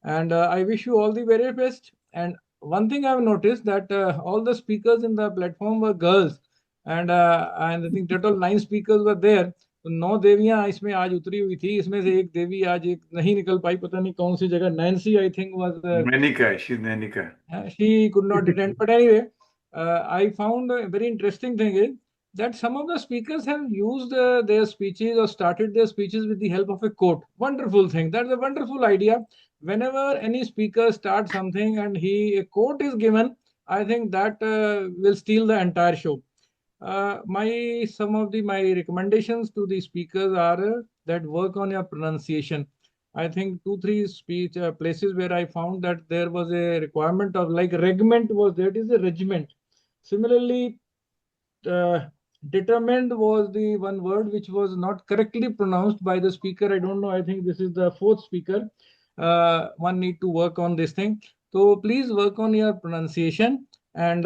And I wish you all the very best. And one thing I've noticed that all the speakers in the platform were girls. And I think total 9 speakers were there. तो 9 देवियां इसमें आज उतरी हुई थी, इसमें से एक देवी आज एक नहीं निकल पाई, पता नहीं कौन सी जगह, Nancy I think was Nanika, she's Nanika. she could not attend. But anyway, I found a very interesting thing is that some of the speakers have used their speeches or started their speeches with the help of a quote. Wonderful thing. That's a wonderful idea. Whenever any speaker starts something and a quote is given, I think that will steal the entire show. My recommendations to the speakers are that work on your pronunciation. I think 2-3 speech places where I found that there was a requirement of like regiment was there. It is a regiment. Similarly, determined was the one word which was not correctly pronounced by the speaker. I don't know. I think this is the fourth speaker. One need to work on this thing. So please work on your pronunciation, and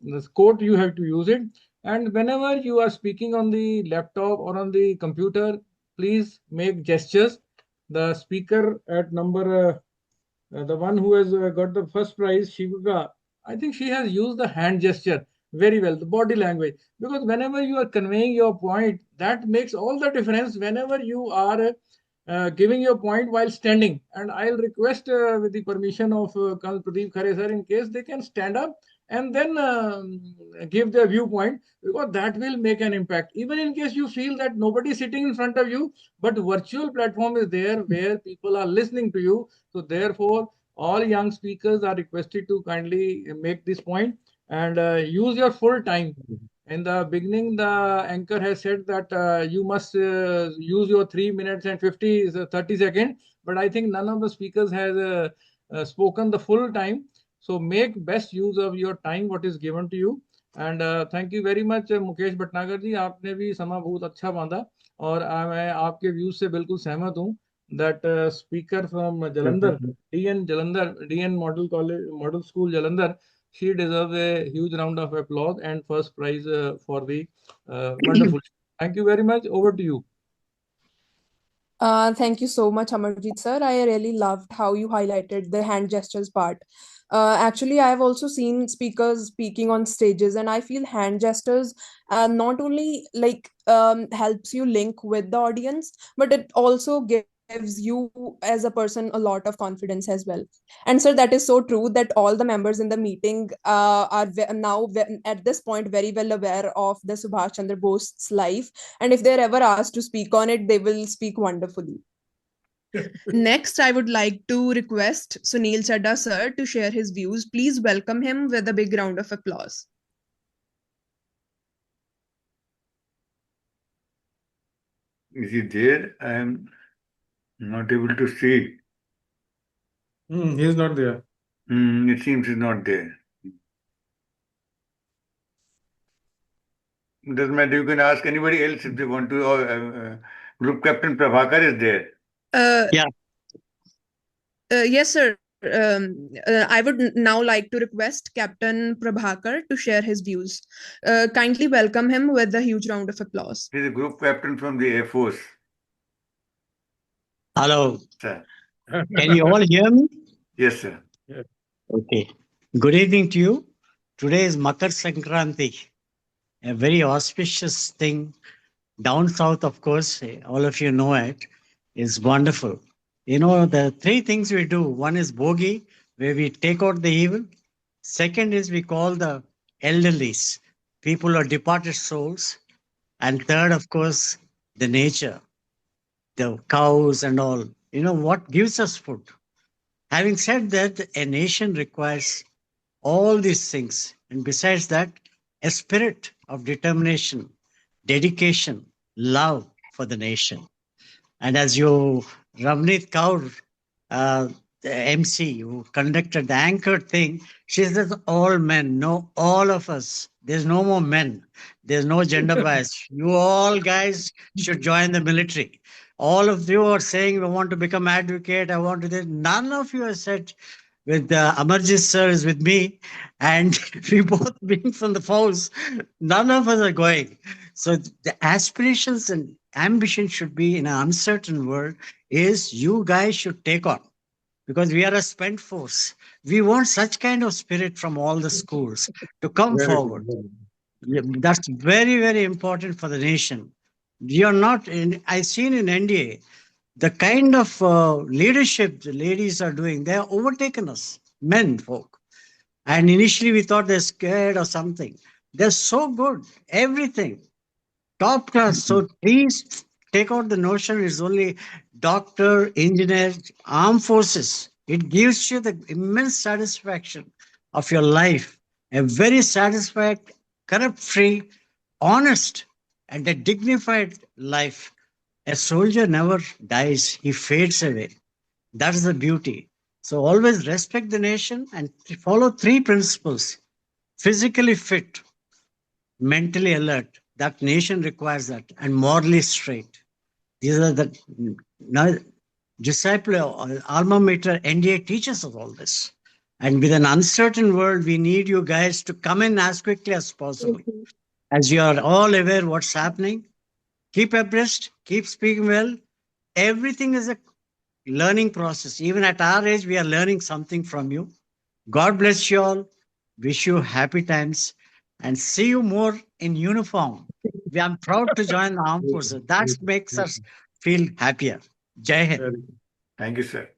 this quote you have to use it. And whenever you are speaking on the laptop or on the computer, please make gestures. The speaker at number the one who has got the first prize, Shivika, I think she has used the hand gesture very well, the body language. Because whenever you are conveying your point, that makes all the difference whenever you are giving your point while standing. And I'll request, with the permission of Colonel Pradeep Khare sir, in case they can stand up and then give their viewpoint, because that will make an impact. Even in case you feel that nobody is sitting in front of you, but virtual platform is there where people are listening to you. So therefore, all young speakers are requested to kindly make this point and use your full time. In the beginning, the anchor has said that you must use your 3 minutes and 30 seconds. But I think none of the speakers has spoken the full time. So make best use of your time, what is given to you. And thank you very much Mukesh Bhatnagar ji, आपने भी समा बहुत अच्छा बांधा और मैं आपके views से बिल्कुल सहमत हूँ that speaker from DN model college model school Jalandhar, she deserves a huge round of applause and first prize for the wonderful. Thank you very much. Over to you. Thank you so much, Amarjeet sir. I really loved how you highlighted the hand gestures part. Actually, I've also seen speakers speaking on stages, and I feel hand gestures not only helps you link with the audience, but it also gives you as a person a lot of confidence as well. And sir, that is so true that all the members in the meeting are now at this point very well aware of the Subhash Chandra Bose's life, and if they're ever asked to speak on it, they will speak wonderfully. Next, I would like to request Sunil Chadda sir to share his views. Please welcome him with a big round of applause. Is he there? I am not able to see. He is not there. It seems he's not there. Doesn't matter. You can ask anybody else if they want to. Or Group Captain Prabhakar is there. Yes, sir. I would now like to request Captain Prabhakar to share his views. Kindly welcome him with a huge round of applause. He's a group captain from the Air Force. Hello. Sir. Can you all hear me? Yes, sir. Yes. Okay. Good evening to you. Today is Makar Sankranti, a very auspicious thing. Down south, of course, all of you know it, is wonderful. You know, the three things we do. One is bogi, where we take out the evil. Second is we call the elderlies, people or departed souls. And third, of course, the nature, the cows and all. You know, what gives us food? Having said that, a nation requires all these things. And besides that, a spirit of determination, dedication, love for the nation. And as you, Ravneet Kaur, the MC who conducted the anchored thing, she says all men, no, all of us. There's no more men. There's no gender bias. You all guys should join the military. All of you are saying we want to become advocate. I want to do. None of you have said with Amarjit sir is with me, and we both being from the force. None of us are going. So the aspirations and ambition should be in an uncertain world is you guys should take on, because we are a spent force. We want such kind of spirit from all the schools to come forward. That's very, very important for the nation. You're not in, I've seen in NDA, the kind of leadership the ladies are doing, they have overtaken us, men folk. And initially we thought they're scared or something. They're so good, everything, top class. So please take out the notion it's only doctor, engineer, armed forces. It gives you the immense satisfaction of your life, a very satisfied, corrupt-free, honest, and a dignified life. A soldier never dies, he fades away. That's the beauty. So always respect the nation and follow three principles. Physically fit, mentally alert, that nation requires that, and morally straight. These are the disciple alma mater NDA teaches us all this. And with an uncertain world, we need you guys to come in as quickly as possible. As you are all aware what's happening, keep abreast, keep speaking well. Everything is a learning process. Even at our age, we are learning something from you. God bless you all. Wish you happy times and see you more in uniform. We are proud to join the armed forces. That makes us feel happier. Jai Hind. Thank you, sir.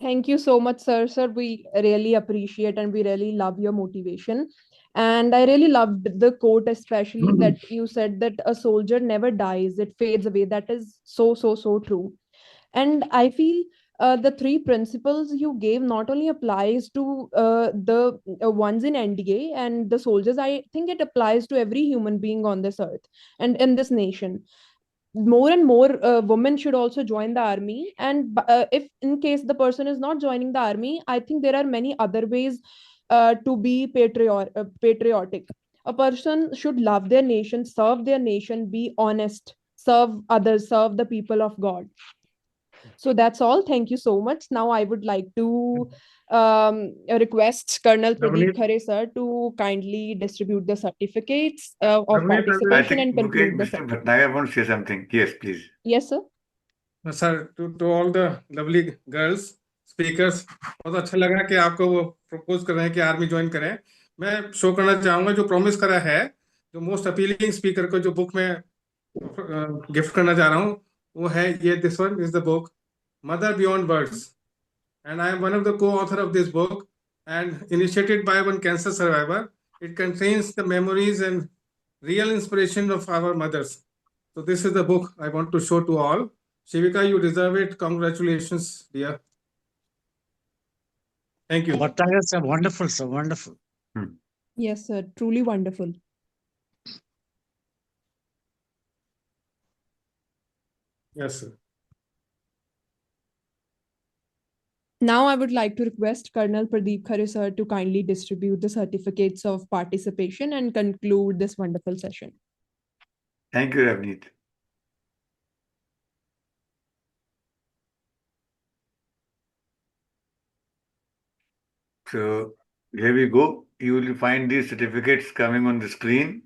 Thank you so much, sir. Sir, we really appreciate and we really love your motivation. And I really loved the quote, especially that you said that a soldier never dies, it fades away. That is so, so, so true. And I feel the three principles you gave not only applies to the ones in NDA and the soldiers, I think it applies to every human being on this earth and in this nation. More and more women should also join the army, and if in case the person is not joining the army, I think there are many other ways to be patriotic. A person should love their nation, serve their nation, be honest, serve others, serve the people of God. So that's all. Thank you so much. Now I would like to request Colonel Pradeep Navneet, Khare sir to kindly distribute the certificates of Navneet, I participation think and conclude the Mr. session. Bhatnagar wants to say something. Yes, please. Yes, sir. sir, to all the lovely girls speakers, बहुत अच्छा लगा कि आपको वो propose कर रहे हैं कि आर्मी ज्वाइन करें. मैं शो करना चाहूंगा जो प्रॉमिस करा है, जो मोस्ट अपीलिंग स्पीकर को जो बुक में गिफ्ट करना चाह रहा हूँ, वो है ये. This one is the book mother beyond words, and I am one of the co-author of this book, and initiated by one cancer survivor. It contains the memories and real inspiration of our mothers. So this is the book I want to show to all. Shivika, you deserve it. Congratulations, dear. Thank you. Bhattacharya sir, wonderful, sir, wonderful. Yes, sir. Truly wonderful. Yes, sir. Now I would like to request Colonel Pradeep Khare sir to kindly distribute the certificates of participation and conclude this wonderful session. Thank you, Ravneet. So here we go. You will find these certificates coming on the screen.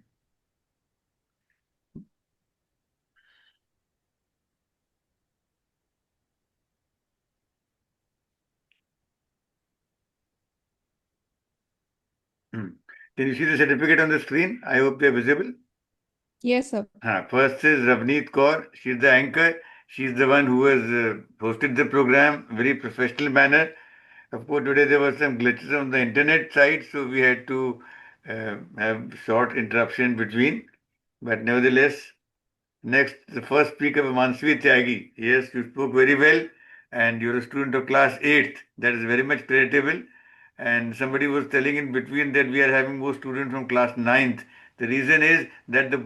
Can you see the certificate on the screen? I hope they're visible. Yes, sir. First is Ravneet Kaur. She's the anchor. She's the one who has hosted the program very professional manner. Of course, today there were some glitches on the internet side, so we had to have short interruption between. But nevertheless, next, the first speaker, Mansavi Tyagi. Yes, you spoke very well, and you're a student of class 8th. That is very much creditable. And somebody was telling in between that we are having more students from class 9th. The reason is that the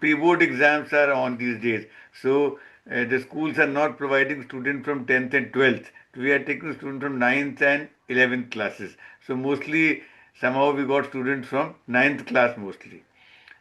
pre-board exams are on these days. So the schools are not providing students from 10th and 12th. We are taking students from 9th and 11th classes. So mostly, somehow we got students from 9th class mostly.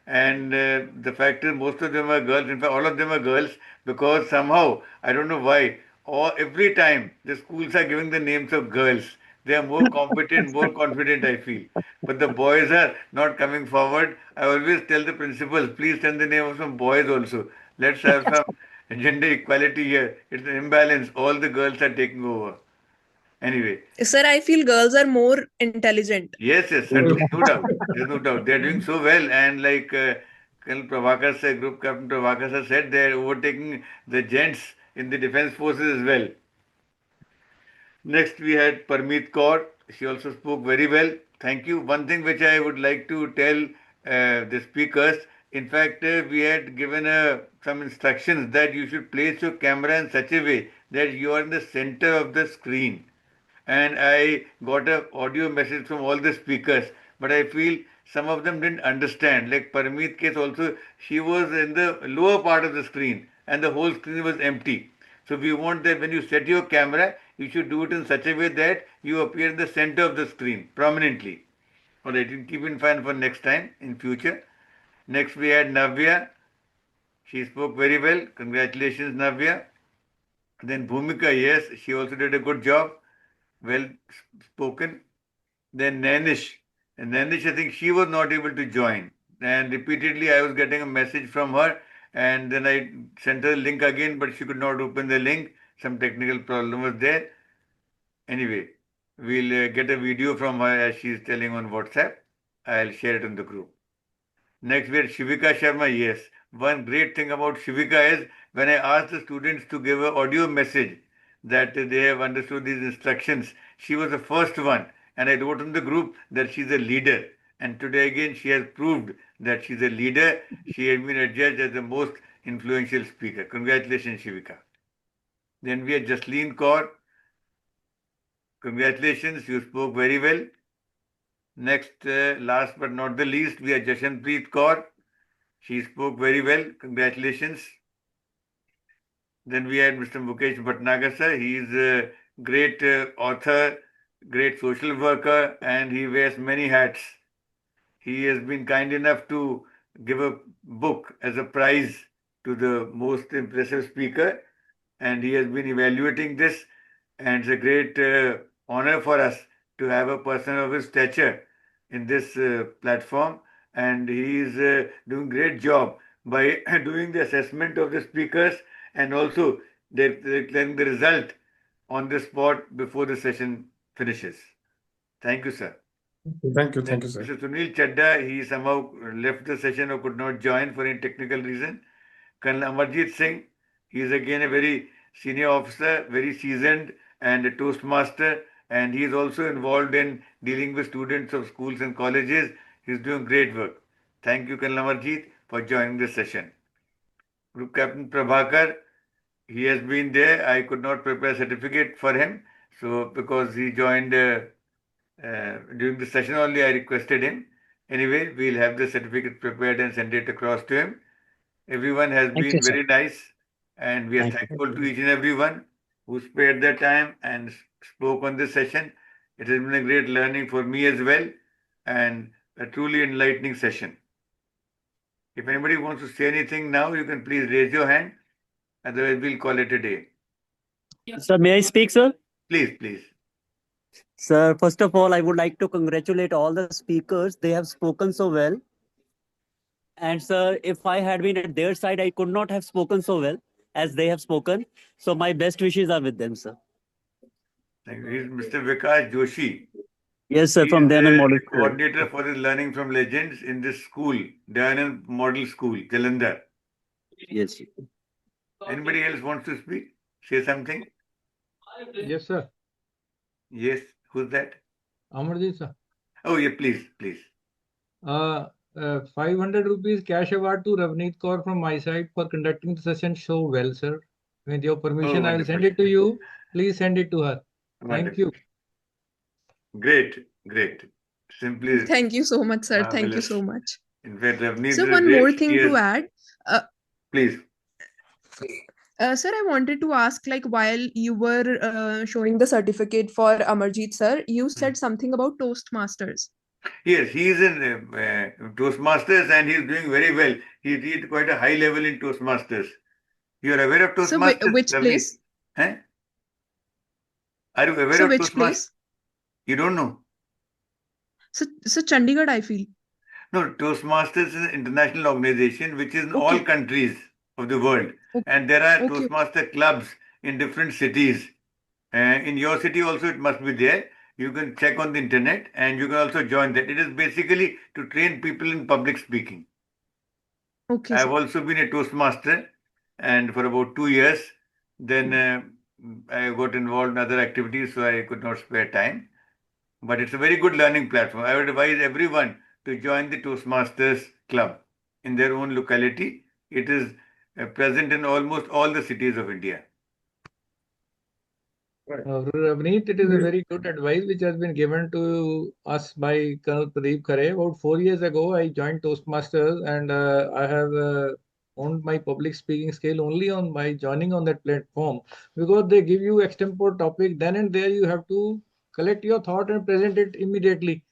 And the fact is, most of them are girls. In fact, all of them are girls because somehow, I don't know why, or every time the schools are giving the names of girls, they are more competent, more confident, I feel. But the boys are not coming forward. I always tell the principals, please send the name of some boys also. Let's have some gender equality here. It's an imbalance. All the girls are taking over. Anyway. Sir, I feel girls are more intelligent. Yes, certainly, no doubt. There's no doubt. They're doing so well, and like Colonel Prabhakar said, Group Captain Prabhakar sir said, they're overtaking the gents in the defense forces as well. Next, we had Parmeet Kaur. She also spoke very well. Thank you. One thing which I would like to tell the speakers, in fact, we had given some instructions that you should place your camera in such a way that you are in the center of the screen. And I got an audio message from all the speakers, but I feel some of them didn't understand. Like Parmeet case also, she was in the lower part of the screen and the whole screen was empty. So we want that when you set your camera, you should do it in such a way that you appear in the center of the screen prominently. Alright, you keep in mind for next time in future. Next we had Navya. She spoke very well. Congratulations, Navya. Then Bhumika, yes, she also did a good job. Well spoken. Then Nanish. And Nanish, I think she was not able to join. And repeatedly I was getting a message from her, and then I sent her the link again, but she could not open the link. Some technical problem was there. Anyway, we'll get a video from her as she is telling on WhatsApp. I'll share it on the group. Next, we had Shivika Sharma. Yes, one great thing about Shivika is when I asked the students to give an audio message that they have understood these instructions, she was the first one. And I wrote in the group that she's a leader. And today again, she has proved that she's a leader. She has been adjudged as the most influential speaker. Congratulations, Shivika. Then we had Jasleen Kaur. Congratulations, you spoke very well. Next, last but not the least, we have Jashanpreet Kaur. She spoke very well. Congratulations. Then we had Mr. Mukesh Bhatnagar sir. He is a great author, great social worker, and he wears many hats. He has been kind enough to give a book as a prize to the most impressive speaker, and he has been evaluating this, and it's a great honor for us to have a person of his stature in this platform, and he is doing great job by doing the assessment of the speakers, and also declaring the result on the spot before the session finishes. Thank you, sir. Thank you, Then sir. Mr. Sunil Chadda, he somehow left the session or could not join for any technical reason. Colonel Amarjit Singh, he is again a very senior officer, very seasoned and a Toastmaster, and he is also involved in dealing with students of schools and colleges. He is doing great work. Thank you, Colonel Amarjit, for joining this session. Group Captain Prabhakar, he has been there. I could not prepare a certificate for him, so because he joined during the session only, I requested him. Anyway, we'll have the certificate prepared and send it across to him. Everyone has Thank been you, sir. very nice, and we are Thank you. thankful to each and everyone who spared their time and spoke on this session. It has been a great learning for me as well, and a truly enlightening session. If anybody wants to say anything now, you can please raise your hand. Otherwise, we'll call it a day. Sir, may I speak, sir? Please, please. Sir, first of all, I would like to congratulate all the speakers. They have spoken so well. And sir, if I had been at their side, I could not have spoken so well as they have spoken. So my best wishes are with them, sir. Thank you. He's Mr. Vikas Joshi. Yes, sir, He from is Dayanand the Model School. coordinator for the Learning from Legends in this school, Dayanand Model School, Jalandhar. Yes. Anybody else wants to speak? Say something? Yes, sir. Yes, who's that? Amarjit, sir. Oh, yeah, please, please. 500 rupees cash award to Ravneet Kaur from my side for conducting the session so well, sir. With your permission, I will send it to you. Please send it to her. Thank you. Great, great. Simply. Thank you so much, sir. Thank you marvelous. so much. In fact, Ravneet So is one great. more thing She to is- add. Please. Sir, I wanted to ask, like, while you were showing the certificate for Amarjit sir, you said something about Toastmasters. Yes, he is in Toastmasters and he is doing very well. He reached quite a high level in Toastmasters. You are aware of So Toastmasters? which Ravneet? place? Huh? Are you aware So of which Toastmasters? place? You don't know? So Chandigarh, I feel. No, Toastmasters is an international organization which is in all Okay. countries of the world. Okay. And there are Okay. Toastmaster clubs in different cities. In your city also it must be there. You can check on the internet and you can also join that. It is basically to train people in public speaking. Okay, I have sir. also been a Toastmaster and for about 2 years. Then I got involved in other activities, so I could not spare time. But it's a very good learning platform. I would advise everyone to join the Toastmasters Club in their own locality. It is present in almost all the cities of India. Ravneet, it is a very good advice which has been given to us by Colonel Pradeep Khare. About 4 years ago, I joined Toastmasters and I have honed my public speaking skill only on by joining on that platform because they give you extempore topic. Then and there you have to collect your thought and present it immediately.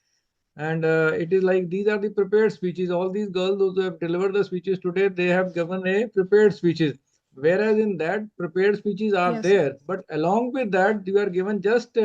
And it is like these are the prepared speeches. All these girls, those who have delivered the speeches today, they have given a prepared speeches. Whereas in that prepared speeches are Yes, sir. there, but along with that, you are given just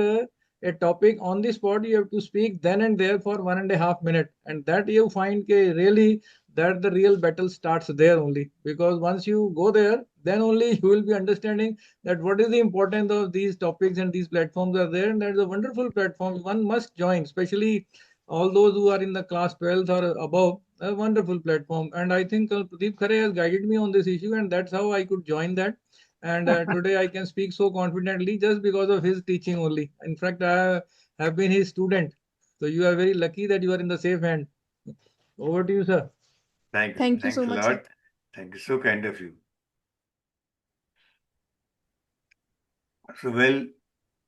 a topic on the spot, you have to speak then and there for 1.5 minutes, and that you find really that the real battle starts there only, because once you go there, then only you will be understanding that what is the importance of these topics, and these platforms are there, and that's a wonderful platform one must join, especially all those who are in the class 12th or above. A wonderful platform, and I think Pradeep Khare has guided me on this issue, and that's how I could join that. And today I can speak so confidently just because of his teaching only. In fact, I have been his student, so you are very lucky that you are in the safe hand. Over to you, sir. Thanks. Thank you Thanks so a much, sir. lot. Thank you. So kind of you. So, well,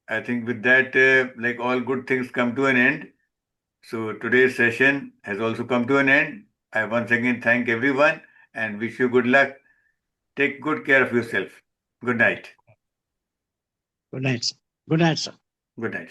I think with that, like all good things come to an end. So today's session has also come to an end. I once again thank everyone and wish you good luck. Take good care of yourself. Good night. Good night, sir. Good night, sir. Good night.